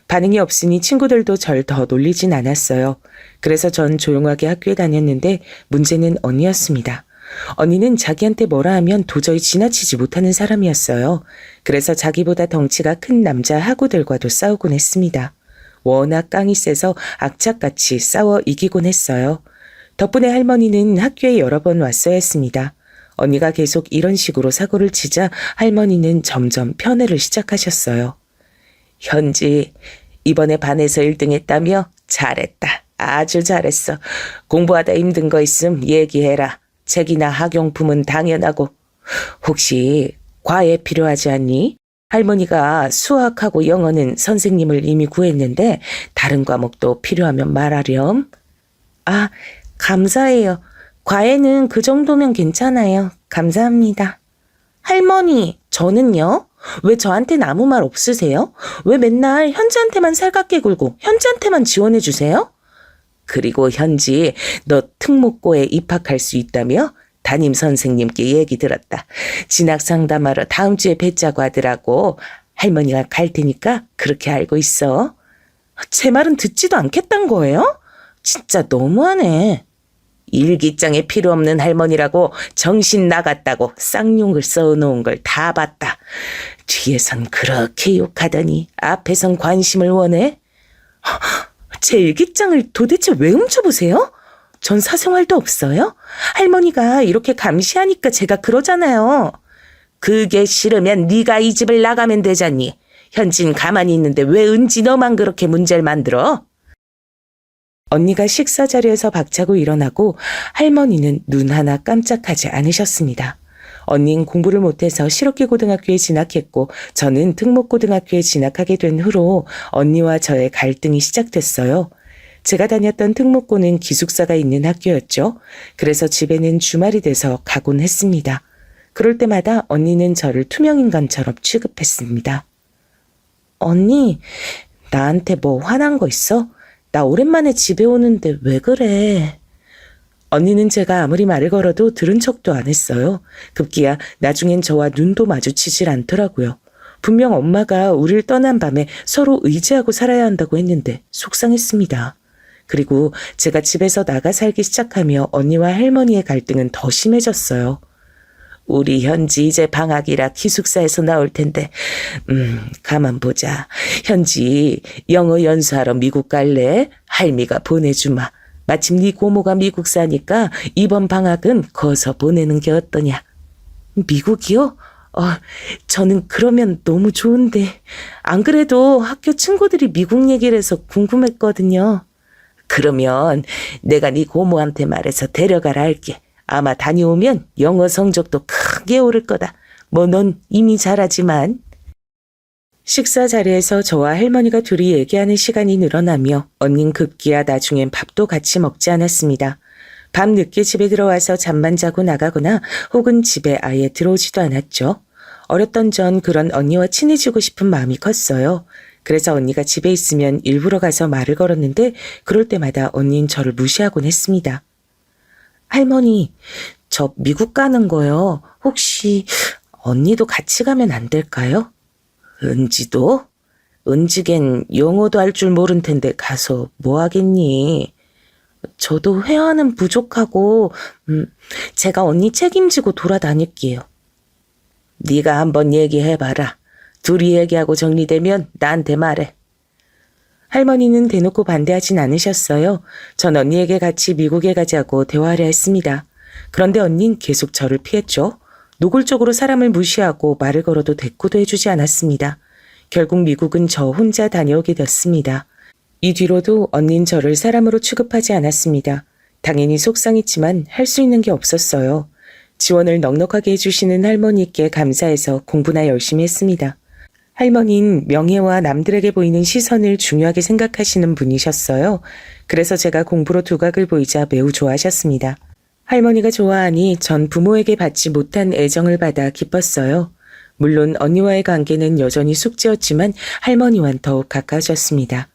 반응이 없으니 친구들도 절 더 놀리진 않았어요. 그래서 전 조용하게 학교에 다녔는데 문제는 언니였습니다. 언니는 자기한테 뭐라 하면 도저히 지나치지 못하는 사람이었어요. 그래서 자기보다 덩치가 큰 남자 하구들과도 싸우곤 했습니다. 워낙 깡이 세서 악착같이 싸워 이기곤 했어요. 덕분에 할머니는 학교에 여러 번 왔어야 했습니다. 언니가 계속 이런 식으로 사고를 치자 할머니는 점점 편애를 시작하셨어요. 현지, 이번에 반에서 1등 했다며? 잘했다. 아주 잘했어. 공부하다 힘든 거 있음 얘기해라. 책이나 학용품은 당연하고. 혹시 과외 필요하지 않니? 할머니가 수학하고 영어는 선생님을 이미 구했는데 다른 과목도 필요하면 말하렴. 아, 감사해요. 과외는 그 정도면 괜찮아요. 감사합니다. 할머니, 저는요? 왜 저한테는 아무 말 없으세요? 왜 맨날 현지한테만 살갑게 굴고 현지한테만 지원해 주세요? 그리고 현지, 너 특목고에 입학할 수 있다며? 담임 선생님께 얘기 들었다. 진학 상담하러 다음 주에 뵙자고 하더라고. 할머니가 갈 테니까 그렇게 알고 있어. 제 말은 듣지도 않겠단 거예요? 진짜 너무하네. 일기장에 필요 없는 할머니라고 정신 나갔다고 쌍욕을 써놓은 걸 다 봤다. 뒤에선 그렇게 욕하더니 앞에선 관심을 원해? 제 일기장을 도대체 왜 훔쳐보세요? 전 사생활도 없어요? 할머니가 이렇게 감시하니까 제가 그러잖아요. 그게 싫으면 네가 이 집을 나가면 되잖니. 현진 가만히 있는데 왜 은지 너만 그렇게 문제를 만들어? 언니가 식사 자리에서 박차고 일어나고 할머니는 눈 하나 깜짝하지 않으셨습니다. 언니는 공부를 못해서 실업계 고등학교에 진학했고 저는 특목고등학교에 진학하게 된 후로 언니와 저의 갈등이 시작됐어요. 제가 다녔던 특목고는 기숙사가 있는 학교였죠. 그래서 집에는 주말이 돼서 가곤 했습니다. 그럴 때마다 언니는 저를 투명인간처럼 취급했습니다. 언니, 나한테 뭐 화난 거 있어? 나 오랜만에 집에 오는데 왜 그래? 언니는 제가 아무리 말을 걸어도 들은 척도 안 했어요. 급기야 나중엔 저와 눈도 마주치질 않더라고요. 분명 엄마가 우릴 떠난 밤에 서로 의지하고 살아야 한다고 했는데 속상했습니다. 그리고 제가 집에서 나가 살기 시작하며 언니와 할머니의 갈등은 더 심해졌어요. 우리 현지 이제 방학이라 기숙사에서 나올 텐데 가만 보자. 현지 영어 연수하러 미국 갈래? 할미가 보내주마. 마침 네 고모가 미국 사니까 이번 방학은 거서 보내는 게 어떠냐. 미국이요? 저는 그러면 너무 좋은데. 안 그래도 학교 친구들이 미국 얘기를 해서 궁금했거든요. 그러면 내가 네 고모한테 말해서 데려가라 할게. 아마 다녀오면 영어 성적도 크게 오를 거다. 뭐 넌 이미 잘하지만. 식사 자리에서 저와 할머니가 둘이 얘기하는 시간이 늘어나며 언닌 급기야 나중엔 밥도 같이 먹지 않았습니다. 밤 늦게 집에 들어와서 잠만 자고 나가거나 혹은 집에 아예 들어오지도 않았죠. 어렸던 전 그런 언니와 친해지고 싶은 마음이 컸어요. 그래서 언니가 집에 있으면 일부러 가서 말을 걸었는데 그럴 때마다 언니는 저를 무시하곤 했습니다. 할머니, 저 미국 가는 거요. 혹시 언니도 같이 가면 안 될까요? 은지도? 은지겐 영어도 할 줄 모른 텐데 가서 뭐 하겠니? 저도 회화는 부족하고 제가 언니 책임지고 돌아다닐게요. 네가 한번 얘기해봐라. 둘이 얘기하고 정리되면 나한테 말해. 할머니는 대놓고 반대하진 않으셨어요. 전 언니에게 같이 미국에 가자고 대화를 했습니다. 그런데 언니는 계속 저를 피했죠. 노골적으로 사람을 무시하고 말을 걸어도 대꾸도 해주지 않았습니다. 결국 미국은 저 혼자 다녀오게 됐습니다. 이 뒤로도 언니는 저를 사람으로 취급하지 않았습니다. 당연히 속상했지만 할 수 있는 게 없었어요. 지원을 넉넉하게 해주시는 할머니께 감사해서 공부나 열심히 했습니다. 할머니는 명예와 남들에게 보이는 시선을 중요하게 생각하시는 분이셨어요. 그래서 제가 공부로 두각을 보이자 매우 좋아하셨습니다. 할머니가 좋아하니 전 부모에게 받지 못한 애정을 받아 기뻤어요. 물론 언니와의 관계는 여전히 숙제였지만 할머니와는 더욱 가까워졌습니다.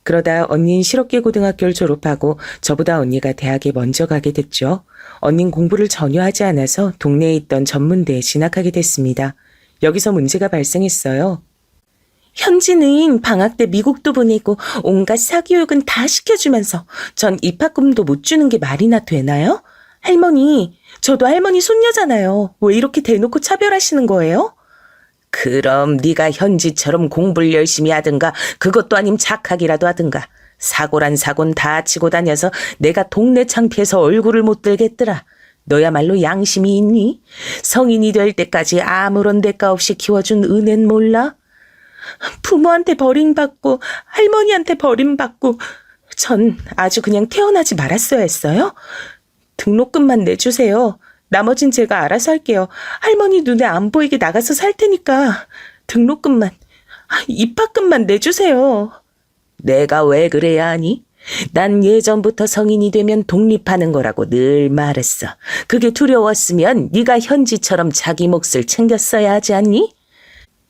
그러다 언니는 실업계 고등학교를 졸업하고 저보다 언니가 대학에 먼저 가게 됐죠. 언니는 공부를 전혀 하지 않아서 동네에 있던 전문대에 진학하게 됐습니다. 여기서 문제가 발생했어요. 현지는 방학 때 미국도 보내고 온갖 사교육은 다 시켜주면서 전 입학금도 못 주는 게 말이나 되나요? 할머니, 저도 할머니 손녀잖아요. 왜 이렇게 대놓고 차별하시는 거예요? 그럼 네가 현지처럼 공부를 열심히 하든가 그것도 아님 착하기라도 하든가. 사고란 사고는 다 치고 다녀서 내가 동네 창피해서 얼굴을 못 들겠더라. 너야말로 양심이 있니? 성인이 될 때까지 아무런 대가 없이 키워준 은혜는 몰라? 부모한테 버림받고 할머니한테 버림받고 전 아주 그냥 태어나지 말았어야 했어요? 등록금만 내주세요. 나머진 제가 알아서 할게요. 할머니 눈에 안 보이게 나가서 살 테니까 등록금만, 입학금만 내주세요. 내가 왜 그래야 하니? 난 예전부터 성인이 되면 독립하는 거라고 늘 말했어. 그게 두려웠으면 네가 현지처럼 자기 몫을 챙겼어야 하지 않니?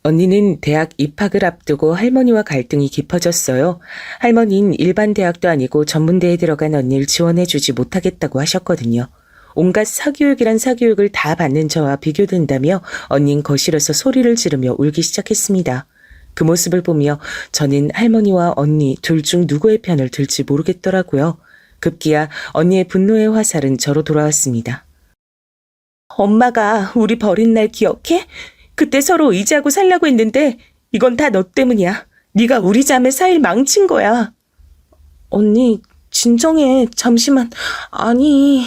언니는 대학 입학을 앞두고 할머니와 갈등이 깊어졌어요. 할머니는 일반 대학도 아니고 전문대에 들어간 언니를 지원해주지 못하겠다고 하셨거든요. 온갖 사교육이란 사교육을 다 받는 저와 비교된다며 언니는 거실에서 소리를 지르며 울기 시작했습니다. 그 모습을 보며 저는 할머니와 언니 둘 중 누구의 편을 들지 모르겠더라고요. 급기야 언니의 분노의 화살은 저로 돌아왔습니다. 엄마가 우리 버린 날 기억해? 그때 서로 의지하고 살라고 했는데 이건 다 너 때문이야. 네가 우리 자매 사이를 망친 거야. 언니 진정해. 잠시만. 아니.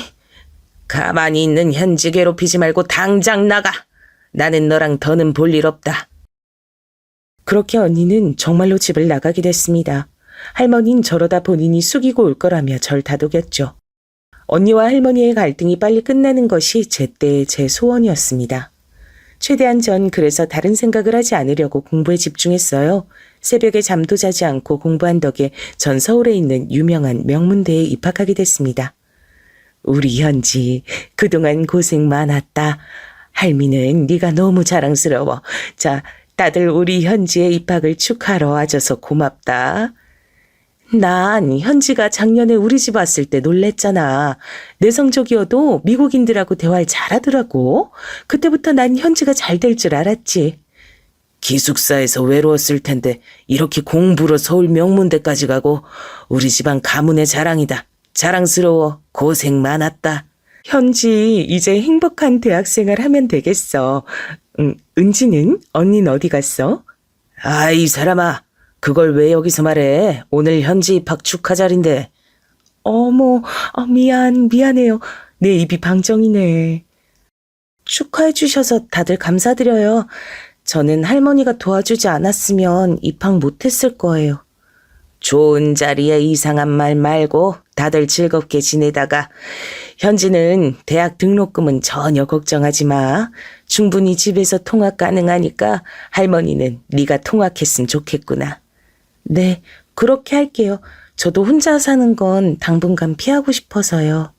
가만히 있는 현지 괴롭히지 말고 당장 나가. 나는 너랑 더는 볼 일 없다. 그렇게 언니는 정말로 집을 나가게 됐습니다. 할머니는 저러다 본인이 숙이고 올 거라며 절 다독였죠. 언니와 할머니의 갈등이 빨리 끝나는 것이 제때의 제 소원이었습니다. 최대한 전 그래서 다른 생각을 하지 않으려고 공부에 집중했어요. 새벽에 잠도 자지 않고 공부한 덕에 전 서울에 있는 유명한 명문대에 입학하게 됐습니다. 우리 현지 그동안 고생 많았다. 할미는 네가 너무 자랑스러워. 자, 다들 우리 현지의 입학을 축하하러 와줘서 고맙다. 난 현지가 작년에 우리 집 왔을 때 놀랬잖아. 내 성적이어도 미국인들하고 대화를 잘하더라고. 그때부터 난 현지가 잘 될 줄 알았지. 기숙사에서 외로웠을 텐데 이렇게 공부로 서울 명문대까지 가고 우리 집안 가문의 자랑이다. 자랑스러워. 고생 많았다. 현지 이제 행복한 대학생활 하면 되겠어. 은지는? 언니는 어디 갔어? 이 사람아. 그걸 왜 여기서 말해? 오늘 현지 입학 축하 자리인데. 어머, 미안해요. 내 입이 방정이네. 축하해 주셔서 다들 감사드려요. 저는 할머니가 도와주지 않았으면 입학 못했을 거예요. 좋은 자리에 이상한 말 말고 다들 즐겁게 지내다가 현지는 대학 등록금은 전혀 걱정하지 마. 충분히 집에서 통학 가능하니까 할머니는 네가 통학했으면 좋겠구나. 네, 그렇게 할게요. 저도 혼자 사는 건 당분간 피하고 싶어서요.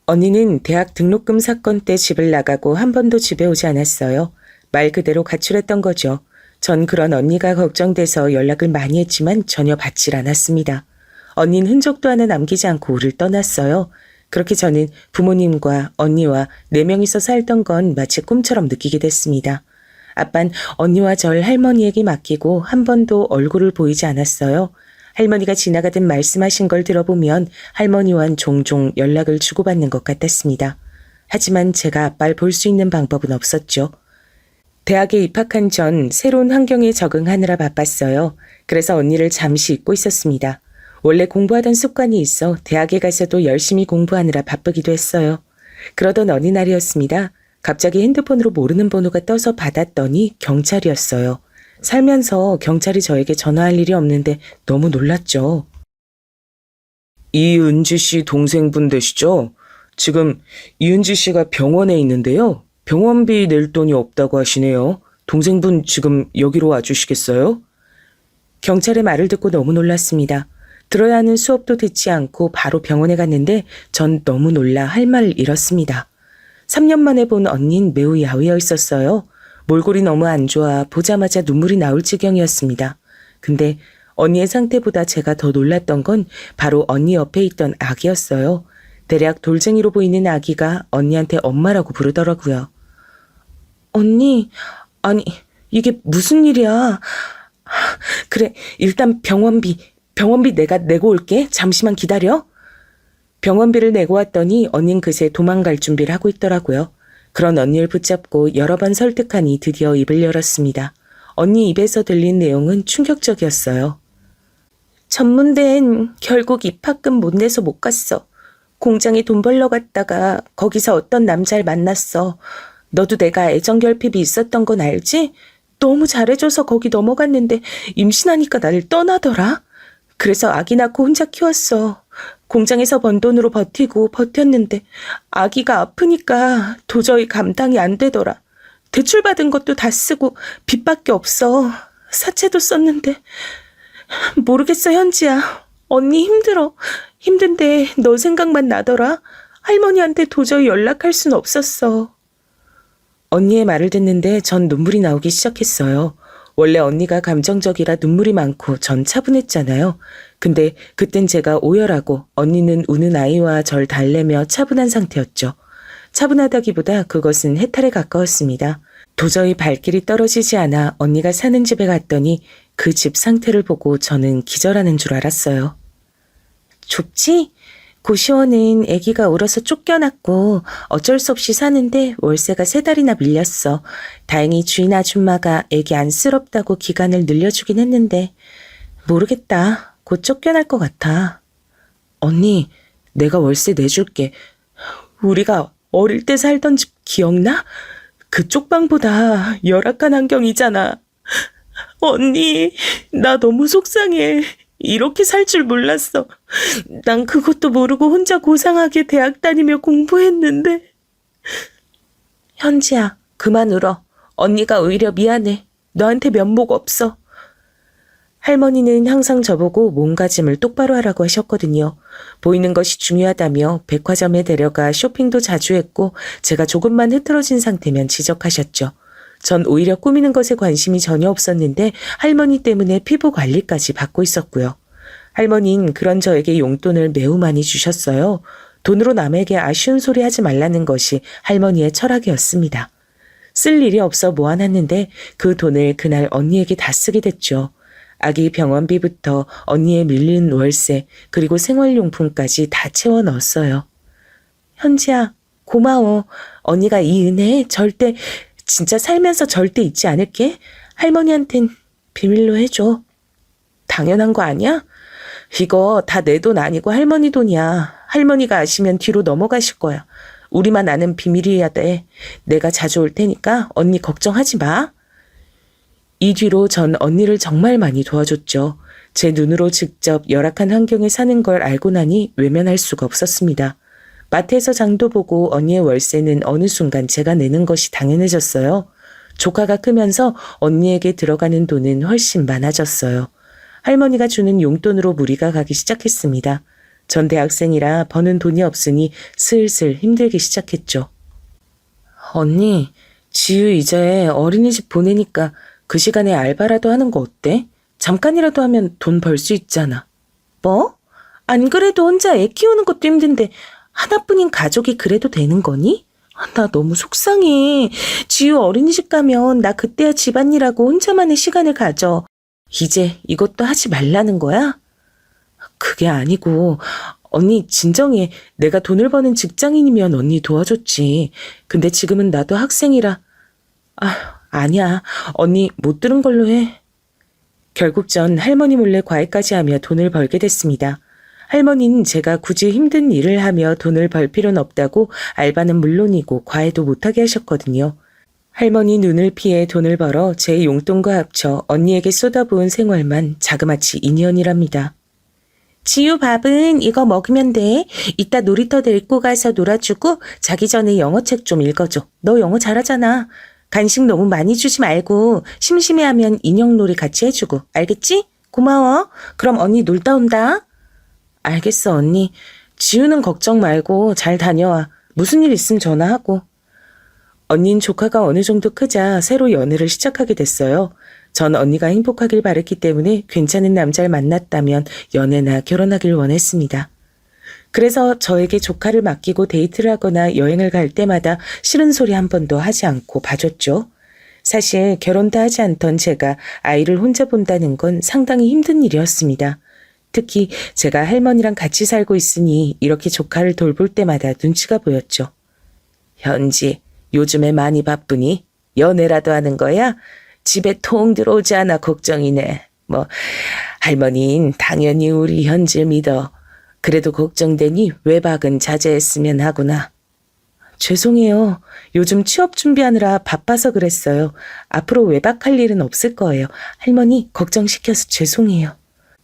언니는 대학 등록금 사건 때 집을 나가고 한 번도 집에 오지 않았어요. 말 그대로 가출했던 거죠. 전 그런 언니가 걱정돼서 연락을 많이 했지만 전혀 받질 않았습니다. 언니는 흔적도 하나 남기지 않고 우리를 떠났어요. 그렇게 저는 부모님과 언니와 4명이서 살던 건 마치 꿈처럼 느끼게 됐습니다. 아빤 언니와 절 할머니에게 맡기고 한 번도 얼굴을 보이지 않았어요. 할머니가 지나가듯 말씀하신 걸 들어보면 할머니와는 종종 연락을 주고받는 것 같았습니다. 하지만 제가 아빠를 볼 수 있는 방법은 없었죠. 대학에 입학한 전 새로운 환경에 적응하느라 바빴어요. 그래서 언니를 잠시 잊고 있었습니다. 원래 공부하던 습관이 있어 대학에 가서도 열심히 공부하느라 바쁘기도 했어요. 그러던 어느 날이었습니다. 갑자기 핸드폰으로 모르는 번호가 떠서 받았더니 경찰이었어요. 살면서 경찰이 저에게 전화할 일이 없는데 너무 놀랐죠. 이은지 씨 동생분 되시죠? 지금 이은지 씨가 병원에 있는데요. 병원비 낼 돈이 없다고 하시네요. 동생분 지금 여기로 와주시겠어요? 경찰의 말을 듣고 너무 놀랐습니다. 들어야 하는 수업도 듣지 않고 바로 병원에 갔는데 전 너무 놀라 할 말을 잃었습니다. 3년 만에 본 언니는 매우 야위어 있었어요. 몰골이 너무 안 좋아 보자마자 눈물이 나올 지경이었습니다. 근데 언니의 상태보다 제가 더 놀랐던 건 바로 언니 옆에 있던 아기였어요. 대략 돌쟁이로 보이는 아기가 언니한테 엄마라고 부르더라고요. 언니, 아니 이게 무슨 일이야. 그래, 일단 병원비 내가 내고 올게. 잠시만 기다려. 병원비를 내고 왔더니 언닌 그새 도망갈 준비를 하고 있더라고요. 그런 언니를 붙잡고 여러 번 설득하니 드디어 입을 열었습니다. 언니 입에서 들린 내용은 충격적이었어요. 전문대엔 결국 입학금 못 내서 못 갔어. 공장에 돈 벌러 갔다가 거기서 어떤 남자를 만났어. 너도 내가 애정결핍이 있었던 건 알지? 너무 잘해줘서 거기 넘어갔는데 임신하니까 나를 떠나더라. 그래서 아기 낳고 혼자 키웠어. 공장에서 번 돈으로 버티고 버텼는데 아기가 아프니까 도저히 감당이 안 되더라. 대출받은 것도 다 쓰고 빚밖에 없어. 사채도 썼는데 모르겠어, 현지야. 언니 힘들어. 힘든데 너 생각만 나더라. 할머니한테 도저히 연락할 순 없었어. 언니의 말을 듣는데 전 눈물이 나오기 시작했어요. 원래 언니가 감정적이라 눈물이 많고 전 차분했잖아요. 근데 그땐 제가 오열하고 언니는 우는 아이와 절 달래며 차분한 상태였죠. 차분하다기보다 그것은 해탈에 가까웠습니다. 도저히 발길이 떨어지지 않아 언니가 사는 집에 갔더니 그 집 상태를 보고 저는 기절하는 줄 알았어요. 좁지? 고시원은 아기가 울어서 쫓겨났고 어쩔 수 없이 사는데 월세가 3달이나 밀렸어. 다행히 주인 아줌마가 아기 안쓰럽다고 기간을 늘려주긴 했는데 모르겠다. 곧 쫓겨날 것 같아. 언니, 내가 월세 내줄게. 우리가 어릴 때 살던 집 기억나? 그 쪽방보다 열악한 환경이잖아. 언니, 나 너무 속상해. 이렇게 살 줄 몰랐어. 난 그것도 모르고 혼자 고상하게 대학 다니며 공부했는데. 현지야, 그만 울어. 언니가 오히려 미안해. 너한테 면목 없어. 할머니는 항상 저보고 몸가짐을 똑바로 하라고 하셨거든요. 보이는 것이 중요하다며 백화점에 데려가 쇼핑도 자주 했고 제가 조금만 흐트러진 상태면 지적하셨죠. 전 오히려 꾸미는 것에 관심이 전혀 없었는데 할머니 때문에 피부 관리까지 받고 있었고요. 할머니는 그런 저에게 용돈을 매우 많이 주셨어요. 돈으로 남에게 아쉬운 소리 하지 말라는 것이 할머니의 철학이었습니다. 쓸 일이 없어 모아놨는데 그 돈을 그날 언니에게 다 쓰게 됐죠. 아기 병원비부터 언니의 밀린 월세 그리고 생활용품까지 다 채워 넣었어요. 현지야, 고마워. 언니가 이 은혜 절대 진짜 살면서 절대 잊지 않을게. 할머니한텐 비밀로 해줘. 당연한 거 아니야? 이거 다 내 돈 아니고 할머니 돈이야. 할머니가 아시면 뒤로 넘어가실 거야. 우리만 아는 비밀이어야 돼. 내가 자주 올 테니까 언니 걱정하지 마. 이 뒤로 전 언니를 정말 많이 도와줬죠. 제 눈으로 직접 열악한 환경에 사는 걸 알고 나니 외면할 수가 없었습니다. 마트에서 장도 보고 언니의 월세는 어느 순간 제가 내는 것이 당연해졌어요. 조카가 크면서 언니에게 들어가는 돈은 훨씬 많아졌어요. 할머니가 주는 용돈으로 무리가 가기 시작했습니다. 전 대학생이라 버는 돈이 없으니 슬슬 힘들기 시작했죠. 언니, 지유 이제 어린이집 보내니까 그 시간에 알바라도 하는 거 어때? 잠깐이라도 하면 돈 벌 수 있잖아. 뭐? 안 그래도 혼자 애 키우는 것도 힘든데 하나뿐인 가족이 그래도 되는 거니? 나 너무 속상해. 지유 어린이집 가면 나 그때야 집안일하고 혼자만의 시간을 가져. 이제 이것도 하지 말라는 거야? 그게 아니고 언니 진정해. 내가 돈을 버는 직장인이면 언니 도와줬지. 근데 지금은 나도 학생이라. 아니야. 언니 못 들은 걸로 해. 결국 전 할머니 몰래 과외까지 하며 돈을 벌게 됐습니다. 할머니는 제가 굳이 힘든 일을 하며 돈을 벌 필요는 없다고 알바는 물론이고 과외도 못하게 하셨거든요. 할머니 눈을 피해 돈을 벌어 제 용돈과 합쳐 언니에게 쏟아부은 생활만 자그마치 2년이랍니다. 지유 밥은 이거 먹으면 돼. 이따 놀이터 데리고 가서 놀아주고 자기 전에 영어책 좀 읽어줘. 너 영어 잘하잖아. 간식 너무 많이 주지 말고 심심해하면 인형놀이 같이 해주고. 알겠지? 고마워. 그럼 언니 놀다 온다. 알겠어, 언니. 지우는 걱정 말고 잘 다녀와. 무슨 일 있으면 전화하고. 언니는 조카가 어느 정도 크자 새로 연애를 시작하게 됐어요. 전 언니가 행복하길 바랬기 때문에 괜찮은 남자를 만났다면 연애나 결혼하길 원했습니다. 그래서 저에게 조카를 맡기고 데이트를 하거나 여행을 갈 때마다 싫은 소리 한 번도 하지 않고 봐줬죠. 사실 결혼도 하지 않던 제가 아이를 혼자 본다는 건 상당히 힘든 일이었습니다. 특히 제가 할머니랑 같이 살고 있으니 이렇게 조카를 돌볼 때마다 눈치가 보였죠. 현지, 요즘에 많이 바쁘니? 연애라도 하는 거야? 집에 통 들어오지 않아 걱정이네. 할머니는 당연히 우리 현지를 믿어. 그래도 걱정되니 외박은 자제했으면 하구나. 죄송해요. 요즘 취업 준비하느라 바빠서 그랬어요. 앞으로 외박할 일은 없을 거예요. 할머니 걱정시켜서 죄송해요.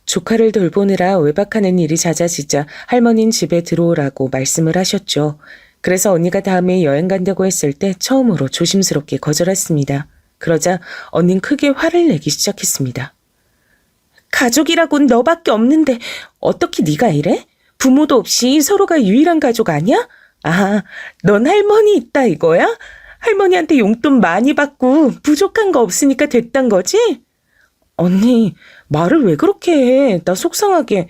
조카를 돌보느라 외박하는 일이 잦아지자 할머니는 집에 들어오라고 말씀을 하셨죠. 그래서 언니가 다음에 여행 간다고 했을 때 처음으로 조심스럽게 거절했습니다. 그러자 언니는 크게 화를 내기 시작했습니다. 가족이라곤 너밖에 없는데 어떻게 네가 이래? 부모도 없이 서로가 유일한 가족 아니야? 아, 넌 할머니 있다 이거야? 할머니한테 용돈 많이 받고 부족한 거 없으니까 됐단 거지? 언니, 말을 왜 그렇게 해? 나 속상하게.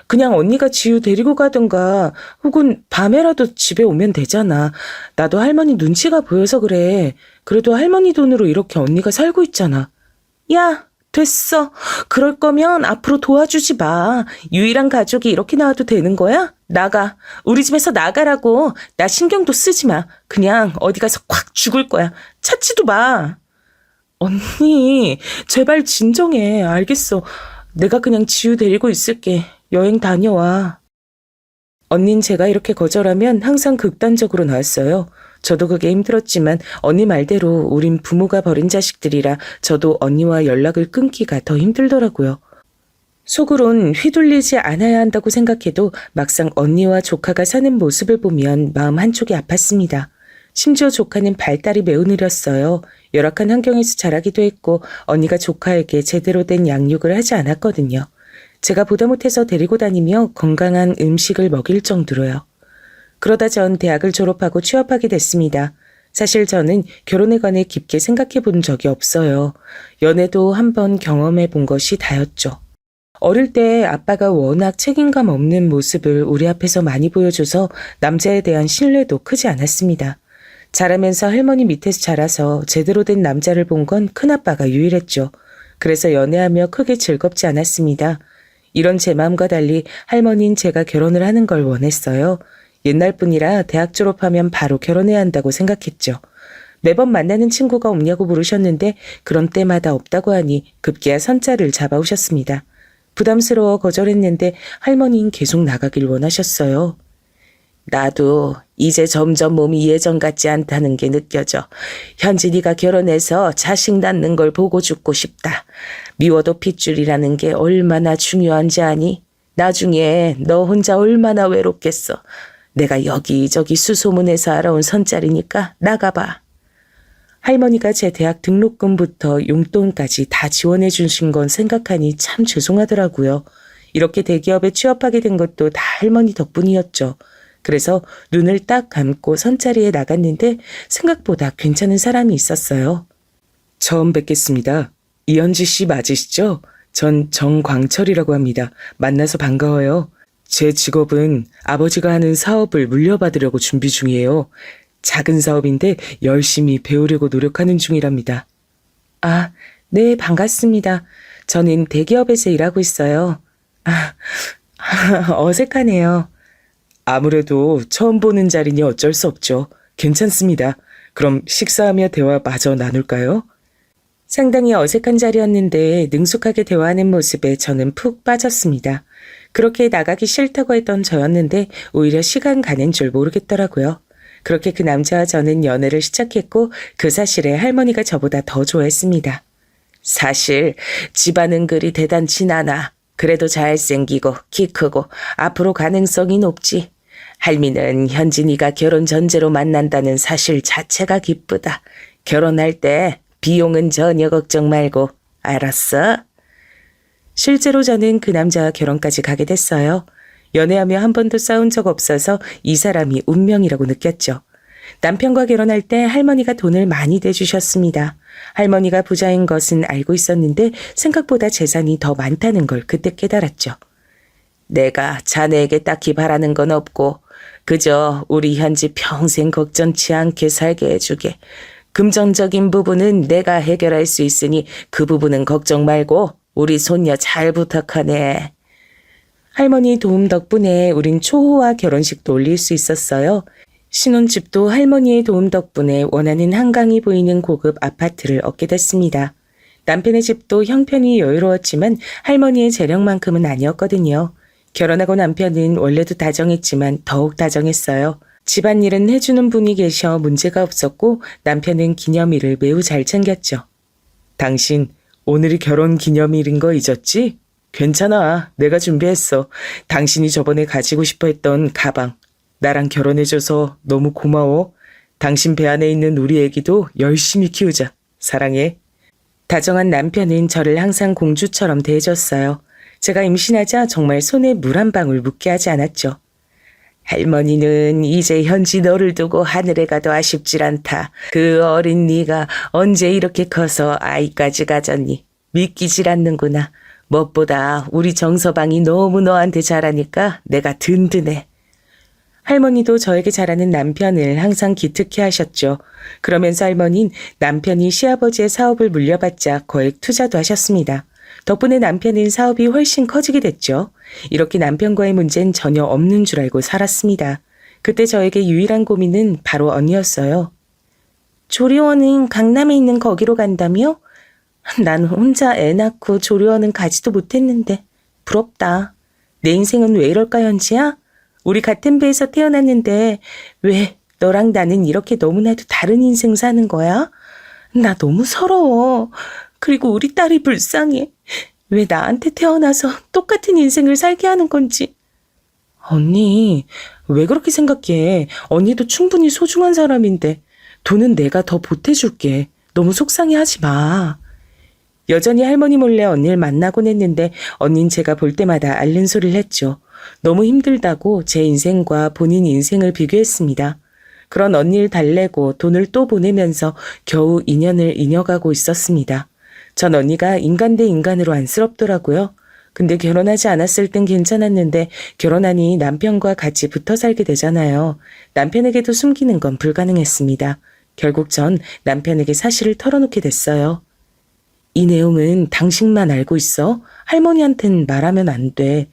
그냥 언니가 지우 데리고 가든가 혹은 밤에라도 집에 오면 되잖아. 나도 할머니 눈치가 보여서 그래. 그래도 할머니 돈으로 이렇게 언니가 살고 있잖아. 야, 됐어. 그럴 거면 앞으로 도와주지 마. 유일한 가족이 이렇게 나와도 되는 거야? 나가. 우리 집에서 나가라고. 나 신경도 쓰지 마. 그냥 어디 가서 콱 죽을 거야. 찾지도 마. 언니, 제발 진정해. 알겠어. 내가 그냥 지우 데리고 있을게. 여행 다녀와. 언닌 제가 이렇게 거절하면 항상 극단적으로 나왔어요. 저도 그게 힘들었지만 언니 말대로 우린 부모가 버린 자식들이라 저도 언니와 연락을 끊기가 더 힘들더라고요. 속으론 휘둘리지 않아야 한다고 생각해도 막상 언니와 조카가 사는 모습을 보면 마음 한쪽이 아팠습니다. 심지어 조카는 발달이 매우 느렸어요. 열악한 환경에서 자라기도 했고 언니가 조카에게 제대로 된 양육을 하지 않았거든요. 제가 보다 못해서 데리고 다니며 건강한 음식을 먹일 정도로요. 그러다 전 대학을 졸업하고 취업하게 됐습니다. 사실 저는 결혼에 관해 깊게 생각해 본 적이 없어요. 연애도 한번 경험해 본 것이 다였죠. 어릴 때 아빠가 워낙 책임감 없는 모습을 우리 앞에서 많이 보여줘서 남자에 대한 신뢰도 크지 않았습니다. 자라면서 할머니 밑에서 자라서 제대로 된 남자를 본 건 큰아빠가 유일했죠. 그래서 연애하며 크게 즐겁지 않았습니다. 이런 제 마음과 달리 할머니는 제가 결혼을 하는 걸 원했어요. 옛날 뿐이라 대학 졸업하면 바로 결혼해야 한다고 생각했죠. 매번 만나는 친구가 없냐고 물으셨는데 그런 때마다 없다고 하니 급기야 선자를 잡아오셨습니다. 부담스러워 거절했는데 할머니는 계속 나가길 원하셨어요. 나도 이제 점점 몸이 예전 같지 않다는 게 느껴져. 현진이가 결혼해서 자식 낳는 걸 보고 죽고 싶다. 미워도 핏줄이라는 게 얼마나 중요한지 아니? 나중에 너 혼자 얼마나 외롭겠어. 내가 여기저기 수소문해서 알아온 선짜리니까 나가봐. 할머니가 제 대학 등록금부터 용돈까지 다 지원해 주신 건 생각하니 참 죄송하더라고요. 이렇게 대기업에 취업하게 된 것도 다 할머니 덕분이었죠. 그래서 눈을 딱 감고 선자리에 나갔는데 생각보다 괜찮은 사람이 있었어요. 처음 뵙겠습니다. 이현지 씨 맞으시죠? 전 정광철이라고 합니다. 만나서 반가워요. 제 직업은 아버지가 하는 사업을 물려받으려고 준비 중이에요. 작은 사업인데 열심히 배우려고 노력하는 중이랍니다. 아, 네, 반갑습니다. 저는 대기업에서 일하고 있어요. 어색하네요. 아무래도 처음 보는 자리니 어쩔 수 없죠. 괜찮습니다. 그럼 식사하며 대화 마저 나눌까요? 상당히 어색한 자리였는데 능숙하게 대화하는 모습에 저는 푹 빠졌습니다. 그렇게 나가기 싫다고 했던 저였는데 오히려 시간 가는 줄 모르겠더라고요. 그렇게 그 남자와 저는 연애를 시작했고 그 사실에 할머니가 저보다 더 좋아했습니다. 사실 집안은 그리 대단치 않아. 그래도 잘생기고 키 크고 앞으로 가능성이 높지. 할미는 현진이가 결혼 전제로 만난다는 사실 자체가 기쁘다. 결혼할 때 비용은 전혀 걱정 말고. 알았어? 실제로 저는 그 남자와 결혼까지 가게 됐어요. 연애하며 한 번도 싸운 적 없어서 이 사람이 운명이라고 느꼈죠. 남편과 결혼할 때 할머니가 돈을 많이 대주셨습니다. 할머니가 부자인 것은 알고 있었는데 생각보다 재산이 더 많다는 걸 그때 깨달았죠. 내가 자네에게 딱히 바라는 건 없고 그저 우리 현지 평생 걱정치 않게 살게 해주게. 금전적인 부분은 내가 해결할 수 있으니 그 부분은 걱정 말고 우리 손녀 잘 부탁하네. 할머니 도움 덕분에 우린 초호화 결혼식도 올릴 수 있었어요. 신혼집도 할머니의 도움 덕분에 원하는 한강이 보이는 고급 아파트를 얻게 됐습니다. 남편의 집도 형편이 여유로웠지만 할머니의 재력만큼은 아니었거든요. 결혼하고 남편은 원래도 다정했지만 더욱 다정했어요. 집안일은 해주는 분이 계셔 문제가 없었고 남편은 기념일을 매우 잘 챙겼죠. 당신 오늘이 결혼 기념일인 거 잊었지? 괜찮아. 내가 준비했어. 당신이 저번에 가지고 싶어 했던 가방. 나랑 결혼해줘서 너무 고마워. 당신 배 안에 있는 우리 애기도 열심히 키우자. 사랑해. 다정한 남편은 저를 항상 공주처럼 대해줬어요. 제가 임신하자 정말 손에 물 한 방울 묻게 하지 않았죠. 할머니는 이제 현지 너를 두고 하늘에 가도 아쉽질 않다. 그 어린 네가 언제 이렇게 커서 아이까지 가졌니? 믿기질 않는구나. 무엇보다 우리 정서방이 너무 너한테 잘하니까 내가 든든해. 할머니도 저에게 잘하는 남편을 항상 기특해 하셨죠. 그러면서 할머니는 남편이 시아버지의 사업을 물려받자 거액 투자도 하셨습니다. 덕분에 남편은 사업이 훨씬 커지게 됐죠. 이렇게 남편과의 문제는 전혀 없는 줄 알고 살았습니다. 그때 저에게 유일한 고민은 바로 언니였어요. 조리원은 강남에 있는 거기로 간다며? 난 혼자 애 낳고 조리원은 가지도 못했는데 부럽다. 내 인생은 왜 이럴까 현지야? 우리 같은 배에서 태어났는데 왜 너랑 나는 이렇게 너무나도 다른 인생 사는 거야? 나 너무 서러워. 그리고 우리 딸이 불쌍해. 왜 나한테 태어나서 똑같은 인생을 살게 하는 건지. 언니, 왜 그렇게 생각해? 언니도 충분히 소중한 사람인데 돈은 내가 더 보태줄게. 너무 속상해하지 마. 여전히 할머니 몰래 언니를 만나곤 했는데 언닌 제가 볼 때마다 앓는 소리를 했죠. 너무 힘들다고 제 인생과 본인 인생을 비교했습니다. 그런 언니를 달래고 돈을 또 보내면서 겨우 인연을 이어가고 있었습니다. 전 언니가 인간 대 인간으로 안쓰럽더라고요. 근데 결혼하지 않았을 땐 괜찮았는데 결혼하니 남편과 같이 붙어 살게 되잖아요. 남편에게도 숨기는 건 불가능했습니다. 결국 전 남편에게 사실을 털어놓게 됐어요. 이 내용은 당신만 알고 있어? 할머니한텐 말하면 안 돼.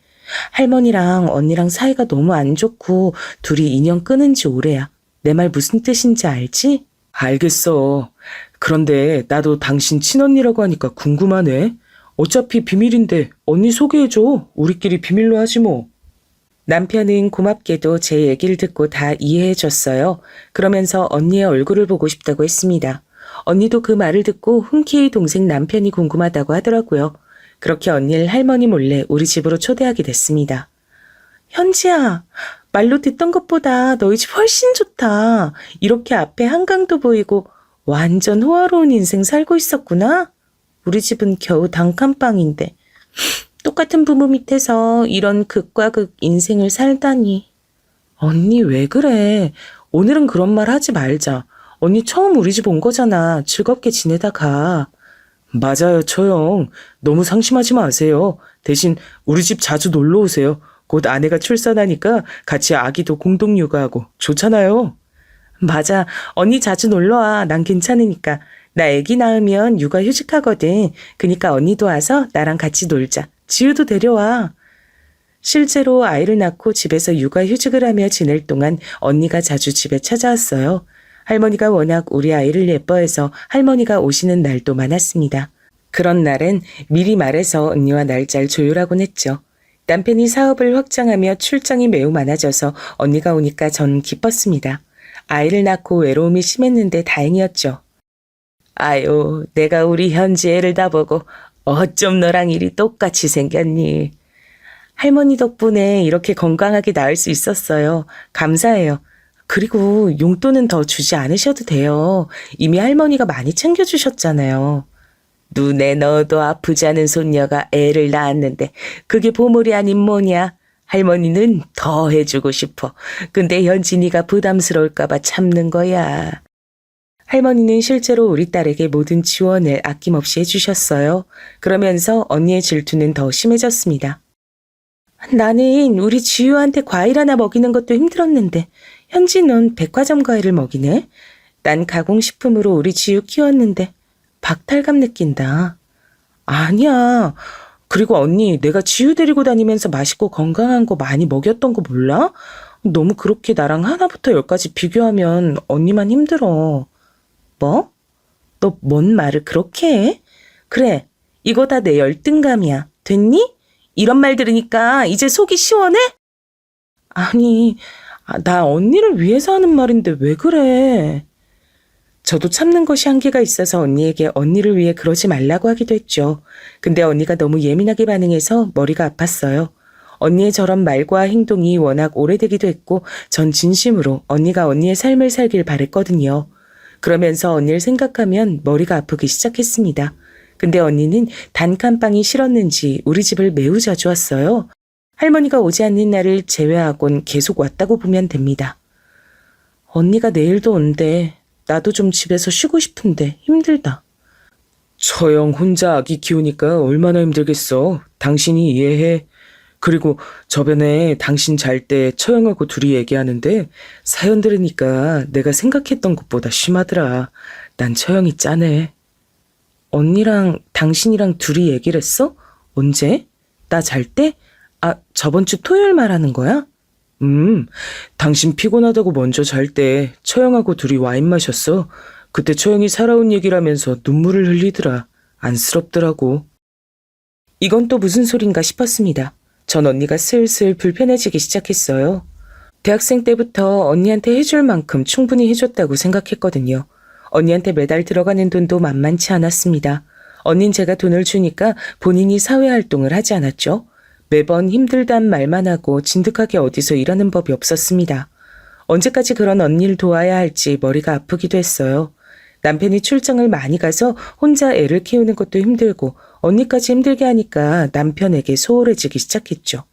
할머니랑 언니랑 사이가 너무 안 좋고 둘이 인연 끊은 지 오래야. 내 말 무슨 뜻인지 알지? 알겠어. 그런데 나도 당신 친언니라고 하니까 궁금하네. 어차피 비밀인데 언니 소개해줘. 우리끼리 비밀로 하지 뭐. 남편은 고맙게도 제 얘기를 듣고 다 이해해줬어요. 그러면서 언니의 얼굴을 보고 싶다고 했습니다. 언니도 그 말을 듣고 흔쾌히 동생 남편이 궁금하다고 하더라고요. 그렇게 언니를 할머니 몰래 우리 집으로 초대하게 됐습니다. 현지야, 말로 듣던 것보다 너희 집 훨씬 좋다. 이렇게 앞에 한강도 보이고 완전 호화로운 인생 살고 있었구나. 우리 집은 겨우 단칸방인데 똑같은 부모 밑에서 이런 극과 극 인생을 살다니. 언니 왜 그래? 오늘은 그런 말 하지 말자. 언니 처음 우리 집 온 거잖아. 즐겁게 지내다 가. 맞아요, 처형. 너무 상심하지 마세요. 대신 우리 집 자주 놀러 오세요. 곧 아내가 출산하니까 같이 아기도 공동 육아하고 좋잖아요. 맞아. 언니 자주 놀러와. 난 괜찮으니까. 나 아기 낳으면 육아휴직하거든. 그니까 언니도 와서 나랑 같이 놀자. 지우도 데려와. 실제로 아이를 낳고 집에서 육아휴직을 하며 지낼 동안 언니가 자주 집에 찾아왔어요. 할머니가 워낙 우리 아이를 예뻐해서 할머니가 오시는 날도 많았습니다. 그런 날엔 미리 말해서 언니와 날짜를 조율하곤 했죠. 남편이 사업을 확장하며 출장이 매우 많아져서 언니가 오니까 전 기뻤습니다. 아이를 낳고 외로움이 심했는데 다행이었죠. 아유, 내가 우리 현지 애를 다 보고 어쩜 너랑 일이 똑같이 생겼니. 할머니 덕분에 이렇게 건강하게 낳을 수 있었어요. 감사해요. 그리고 용돈은 더 주지 않으셔도 돼요. 이미 할머니가 많이 챙겨주셨잖아요. 눈에 넣어도 아프지 않은 손녀가 애를 낳았는데 그게 보물이 아닌 뭐냐. 할머니는 더 해주고 싶어. 근데 현진이가 부담스러울까봐 참는 거야. 할머니는 실제로 우리 딸에게 모든 지원을 아낌없이 해주셨어요. 그러면서 언니의 질투는 더 심해졌습니다. 나는 우리 지유한테 과일 하나 먹이는 것도 힘들었는데 현지 넌 백화점 과일을 먹이네? 난 가공식품으로 우리 지유 키웠는데 박탈감 느낀다. 아니야. 그리고 언니 내가 지유 데리고 다니면서 맛있고 건강한 거 많이 먹였던 거 몰라? 너무 그렇게 나랑 하나부터 열까지 비교하면 언니만 힘들어. 뭐? 너 뭔 말을 그렇게 해? 그래, 이거 다 내 열등감이야. 됐니? 이런 말 들으니까 이제 속이 시원해? 아니, 나 언니를 위해서 하는 말인데 왜 그래? 저도 참는 것이 한계가 있어서 언니에게 언니를 위해 그러지 말라고 하기도 했죠. 근데 언니가 너무 예민하게 반응해서 머리가 아팠어요. 언니의 저런 말과 행동이 워낙 오래되기도 했고 전 진심으로 언니가 언니의 삶을 살길 바랬거든요. 그러면서 언니를 생각하면 머리가 아프기 시작했습니다. 근데 언니는 단칸방이 싫었는지 우리 집을 매우 자주 왔어요. 할머니가 오지 않는 날을 제외하곤 계속 왔다고 보면 됩니다. 언니가 내일도 온대. 나도 좀 집에서 쉬고 싶은데 힘들다. 처형 혼자 아기 키우니까 얼마나 힘들겠어. 당신이 이해해. 그리고 저번에 당신 잘 때 처형하고 둘이 얘기하는데 사연 들으니까 내가 생각했던 것보다 심하더라. 난 처형이 짠해. 언니랑 당신이랑 둘이 얘기를 했어? 언제? 나 잘 때? 저번 주 토요일 말하는 거야? 당신 피곤하다고 먼저 잘 때 처형하고 둘이 와인 마셨어. 그때 처형이 살아온 얘기를 하면서 눈물을 흘리더라. 안쓰럽더라고. 이건 또 무슨 소린가 싶었습니다. 전 언니가 슬슬 불편해지기 시작했어요. 대학생 때부터 언니한테 해줄 만큼 충분히 해줬다고 생각했거든요. 언니한테 매달 들어가는 돈도 만만치 않았습니다. 언닌 제가 돈을 주니까 본인이 사회활동을 하지 않았죠. 매번 힘들단 말만 하고 진득하게 어디서 일하는 법이 없었습니다. 언제까지 그런 언니를 도와야 할지 머리가 아프기도 했어요. 남편이 출장을 많이 가서 혼자 애를 키우는 것도 힘들고 언니까지 힘들게 하니까 남편에게 소홀해지기 시작했죠.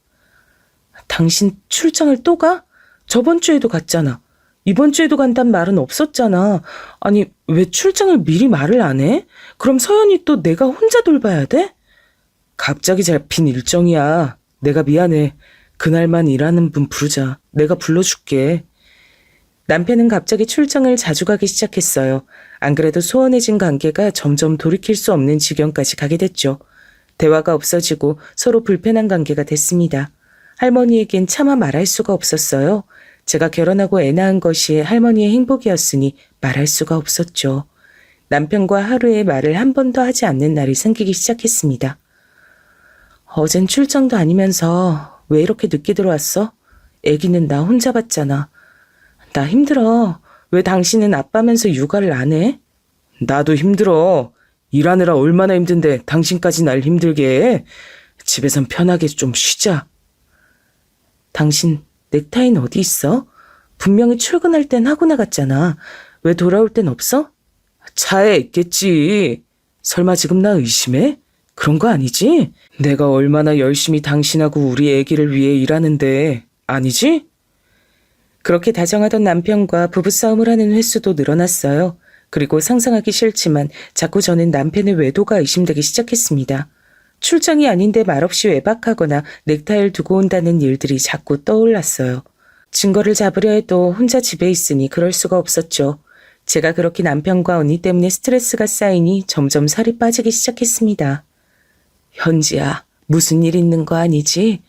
당신 출장을 또 가? 저번 주에도 갔잖아. 이번 주에도 간단 말은 없었잖아. 아니, 왜 출장을 미리 말을 안 해? 그럼 서연이 또 내가 혼자 돌봐야 돼? 갑자기 잡힌 일정이야. 내가 미안해. 그날만 일하는 분 부르자. 내가 불러줄게. 남편은 갑자기 출장을 자주 가기 시작했어요. 안 그래도 소원해진 관계가 점점 돌이킬 수 없는 지경까지 가게 됐죠. 대화가 없어지고 서로 불편한 관계가 됐습니다. 할머니에겐 차마 말할 수가 없었어요. 제가 결혼하고 애 낳은 것이 할머니의 행복이었으니 말할 수가 없었죠. 남편과 하루에 말을 한 번도 하지 않는 날이 생기기 시작했습니다. 어젠 출장도 아니면서 왜 이렇게 늦게 들어왔어? 애기는 나 혼자 봤잖아. 나 힘들어. 왜 당신은 아빠면서 육아를 안 해? 나도 힘들어. 일하느라 얼마나 힘든데 당신까지 날 힘들게 해. 집에선 편하게 좀 쉬자. 당신 넥타이는 어디 있어? 분명히 출근할 땐 하고 나갔잖아. 왜 돌아올 땐 없어? 차에 있겠지. 설마 지금 나 의심해? 그런 거 아니지? 내가 얼마나 열심히 당신하고 우리 애기를 위해 일하는데 아니지? 그렇게 다정하던 남편과 부부싸움을 하는 횟수도 늘어났어요. 그리고 상상하기 싫지만 자꾸 저는 남편의 외도가 의심되기 시작했습니다. 출장이 아닌데 말없이 외박하거나 넥타이를 두고 온다는 일들이 자꾸 떠올랐어요. 증거를 잡으려 해도 혼자 집에 있으니 그럴 수가 없었죠. 제가 그렇게 남편과 언니 때문에 스트레스가 쌓이니 점점 살이 빠지기 시작했습니다. 현지야, 무슨 일 있는 거 아니지?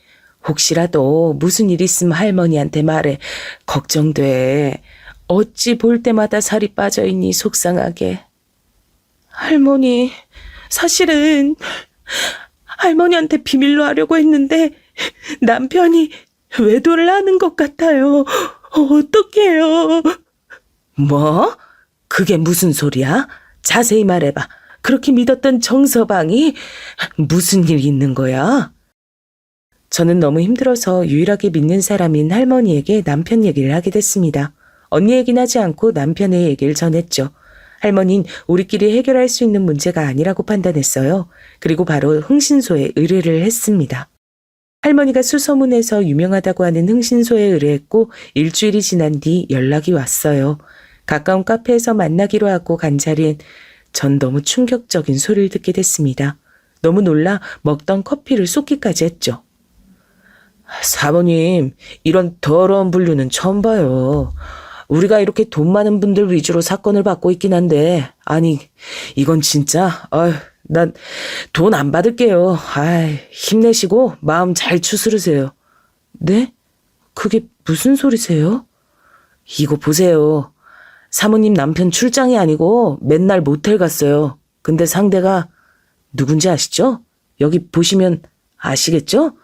혹시라도 무슨 일 있으면 할머니한테 말해. 걱정돼. 어찌 볼 때마다 살이 빠져있니 속상하게. 할머니, 사실은 할머니한테 비밀로 하려고 했는데 남편이 외도를 하는 것 같아요. 어떡해요? 뭐? 그게 무슨 소리야? 자세히 말해봐. 그렇게 믿었던 정서방이 무슨 일 있는 거야? 저는 너무 힘들어서 유일하게 믿는 사람인 할머니에게 남편 얘기를 하게 됐습니다. 언니 얘기는 하지 않고 남편의 얘기를 전했죠. 할머니는 우리끼리 해결할 수 있는 문제가 아니라고 판단했어요. 그리고 바로 흥신소에 의뢰를 했습니다. 할머니가 수소문에서 유명하다고 하는 흥신소에 의뢰했고 일주일이 지난 뒤 연락이 왔어요. 가까운 카페에서 만나기로 하고 간 자리엔 전 너무 충격적인 소리를 듣게 됐습니다. 너무 놀라 먹던 커피를 쏟기까지 했죠. 사모님, 이런 더러운 분류는 처음 봐요. 우리가 이렇게 돈 많은 분들 위주로 사건을 받고 있긴 한데, 아니, 이건 진짜, 난 돈 안 받을게요. 힘내시고 마음 잘 추스르세요. 네? 그게 무슨 소리세요? 이거 보세요. 사모님 남편 출장이 아니고 맨날 모텔 갔어요. 근데 상대가 누군지 아시죠? 여기 보시면 아시겠죠?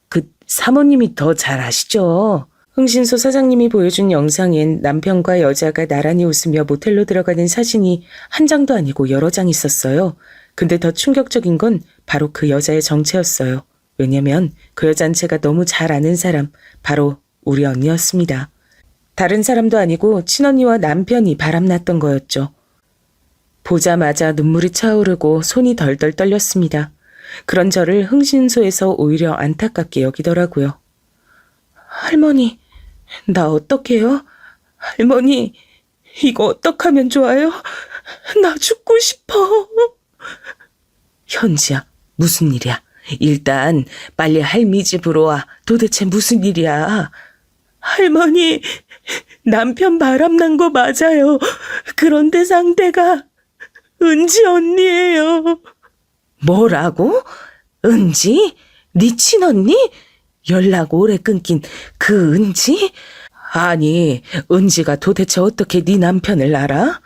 그 사모님이 더 잘 아시죠? 흥신소 사장님이 보여준 영상엔 남편과 여자가 나란히 웃으며 모텔로 들어가는 사진이 한 장도 아니고 여러 장 있었어요. 근데 더 충격적인 건 바로 그 여자의 정체였어요. 왜냐면 그 여자는 제가 너무 잘 아는 사람, 바로 우리 언니였습니다. 다른 사람도 아니고 친언니와 남편이 바람났던 거였죠. 보자마자 눈물이 차오르고 손이 덜덜 떨렸습니다. 그런 저를 흥신소에서 오히려 안타깝게 여기더라고요. 할머니, 나 어떡해요? 할머니, 이거 어떡하면 좋아요? 나 죽고 싶어. 현지야, 무슨 일이야? 일단 빨리 할미 집으로 와. 도대체 무슨 일이야? 할머니, 남편 바람난 거 맞아요. 그런데 상대가 은지 언니예요. 뭐라고? 은지? 네 친언니? 연락 오래 끊긴 그 은지? 아니, 은지가 도대체 어떻게 네 남편을 알아?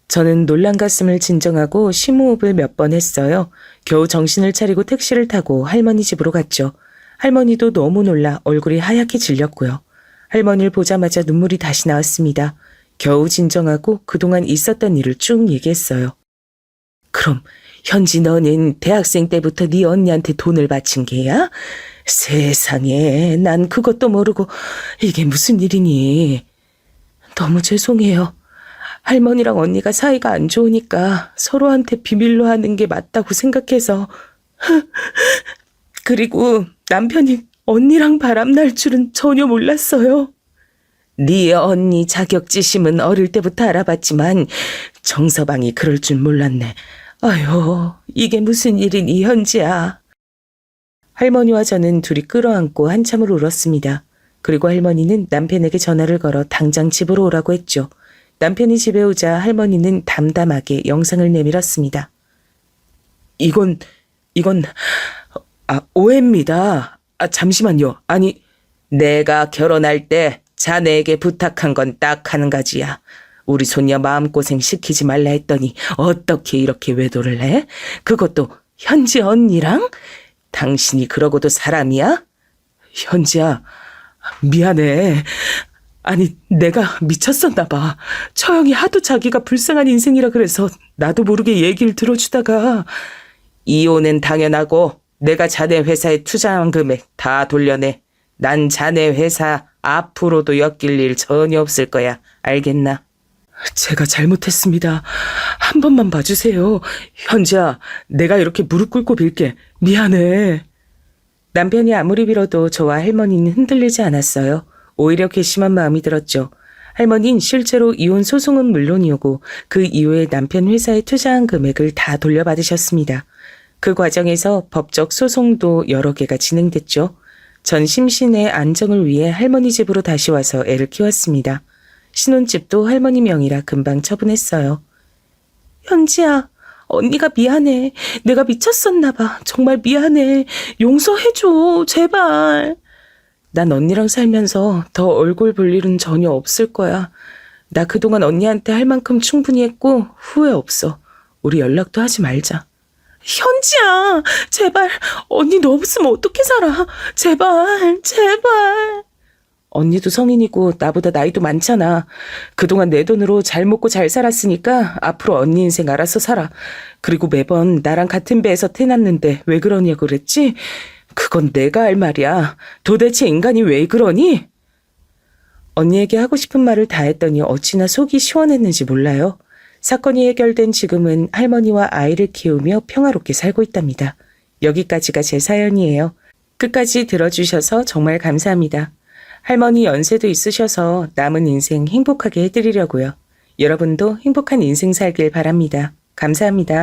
저는 놀란 가슴을 진정하고 심호흡을 몇 번 했어요. 겨우 정신을 차리고 택시를 타고 할머니 집으로 갔죠. 할머니도 너무 놀라 얼굴이 하얗게 질렸고요. 할머니를 보자마자 눈물이 다시 나왔습니다. 겨우 진정하고 그동안 있었던 일을 쭉 얘기했어요. 그럼 현지 너는 대학생 때부터 네 언니한테 돈을 바친 게야? 세상에, 난 그것도 모르고 이게 무슨 일이니? 너무 죄송해요. 할머니랑 언니가 사이가 안 좋으니까 서로한테 비밀로 하는 게 맞다고 생각해서. 그리고 남편이 언니랑 바람날 줄은 전혀 몰랐어요. 네 언니 자격지심은 어릴 때부터 알아봤지만 정서방이 그럴 줄 몰랐네. 아유, 이게 무슨 일이니 현지야. 할머니와 저는 둘이 끌어안고 한참을 울었습니다. 그리고 할머니는 남편에게 전화를 걸어 당장 집으로 오라고 했죠. 남편이 집에 오자 할머니는 담담하게 영상을 내밀었습니다. 이건, 오해입니다. 잠시만요. 아니, 내가 결혼할 때 자네에게 부탁한 건 딱 한 가지야. 우리 손녀 마음고생 시키지 말라 했더니 어떻게 이렇게 외도를 해? 그것도 현지 언니랑? 당신이 그러고도 사람이야? 현지야, 미안해. 아니, 내가 미쳤었나 봐. 처형이 하도 자기가 불쌍한 인생이라 그래서 나도 모르게 얘기를 들어주다가. 이혼은 당연하고 내가 자네 회사에 투자한 금액 다 돌려내. 난 자네 회사 앞으로도 엮일 일 전혀 없을 거야. 알겠나? 제가 잘못했습니다. 한 번만 봐주세요. 현지야, 내가 이렇게 무릎 꿇고 빌게. 미안해. 남편이 아무리 빌어도 저와 할머니는 흔들리지 않았어요. 오히려 괘씸한 마음이 들었죠. 할머니는 실제로 이혼 소송은 물론이오고 그 이후에 남편 회사에 투자한 금액을 다 돌려받으셨습니다. 그 과정에서 법적 소송도 여러 개가 진행됐죠. 전 심신의 안정을 위해 할머니 집으로 다시 와서 애를 키웠습니다. 신혼집도 할머니 명의라 금방 처분했어요. 현지야, 언니가 미안해. 내가 미쳤었나 봐. 정말 미안해. 용서해줘, 제발. 난 언니랑 살면서 더 얼굴 볼 일은 전혀 없을 거야. 나 그동안 언니한테 할 만큼 충분히 했고 후회 없어. 우리 연락도 하지 말자. 현지야, 제발. 언니 너 없으면 어떻게 살아. 제발, 제발. 언니도 성인이고 나보다 나이도 많잖아. 그동안 내 돈으로 잘 먹고 잘 살았으니까 앞으로 언니 인생 알아서 살아. 그리고 매번 나랑 같은 배에서 태어났는데 왜 그러냐고 그랬지? 그건 내가 할 말이야. 도대체 인간이 왜 그러니? 언니에게 하고 싶은 말을 다 했더니 어찌나 속이 시원했는지 몰라요. 사건이 해결된 지금은 할머니와 아이를 키우며 평화롭게 살고 있답니다. 여기까지가 제 사연이에요. 끝까지 들어주셔서 정말 감사합니다. 할머니 연세도 있으셔서 남은 인생 행복하게 해드리려고요. 여러분도 행복한 인생 살길 바랍니다. 감사합니다.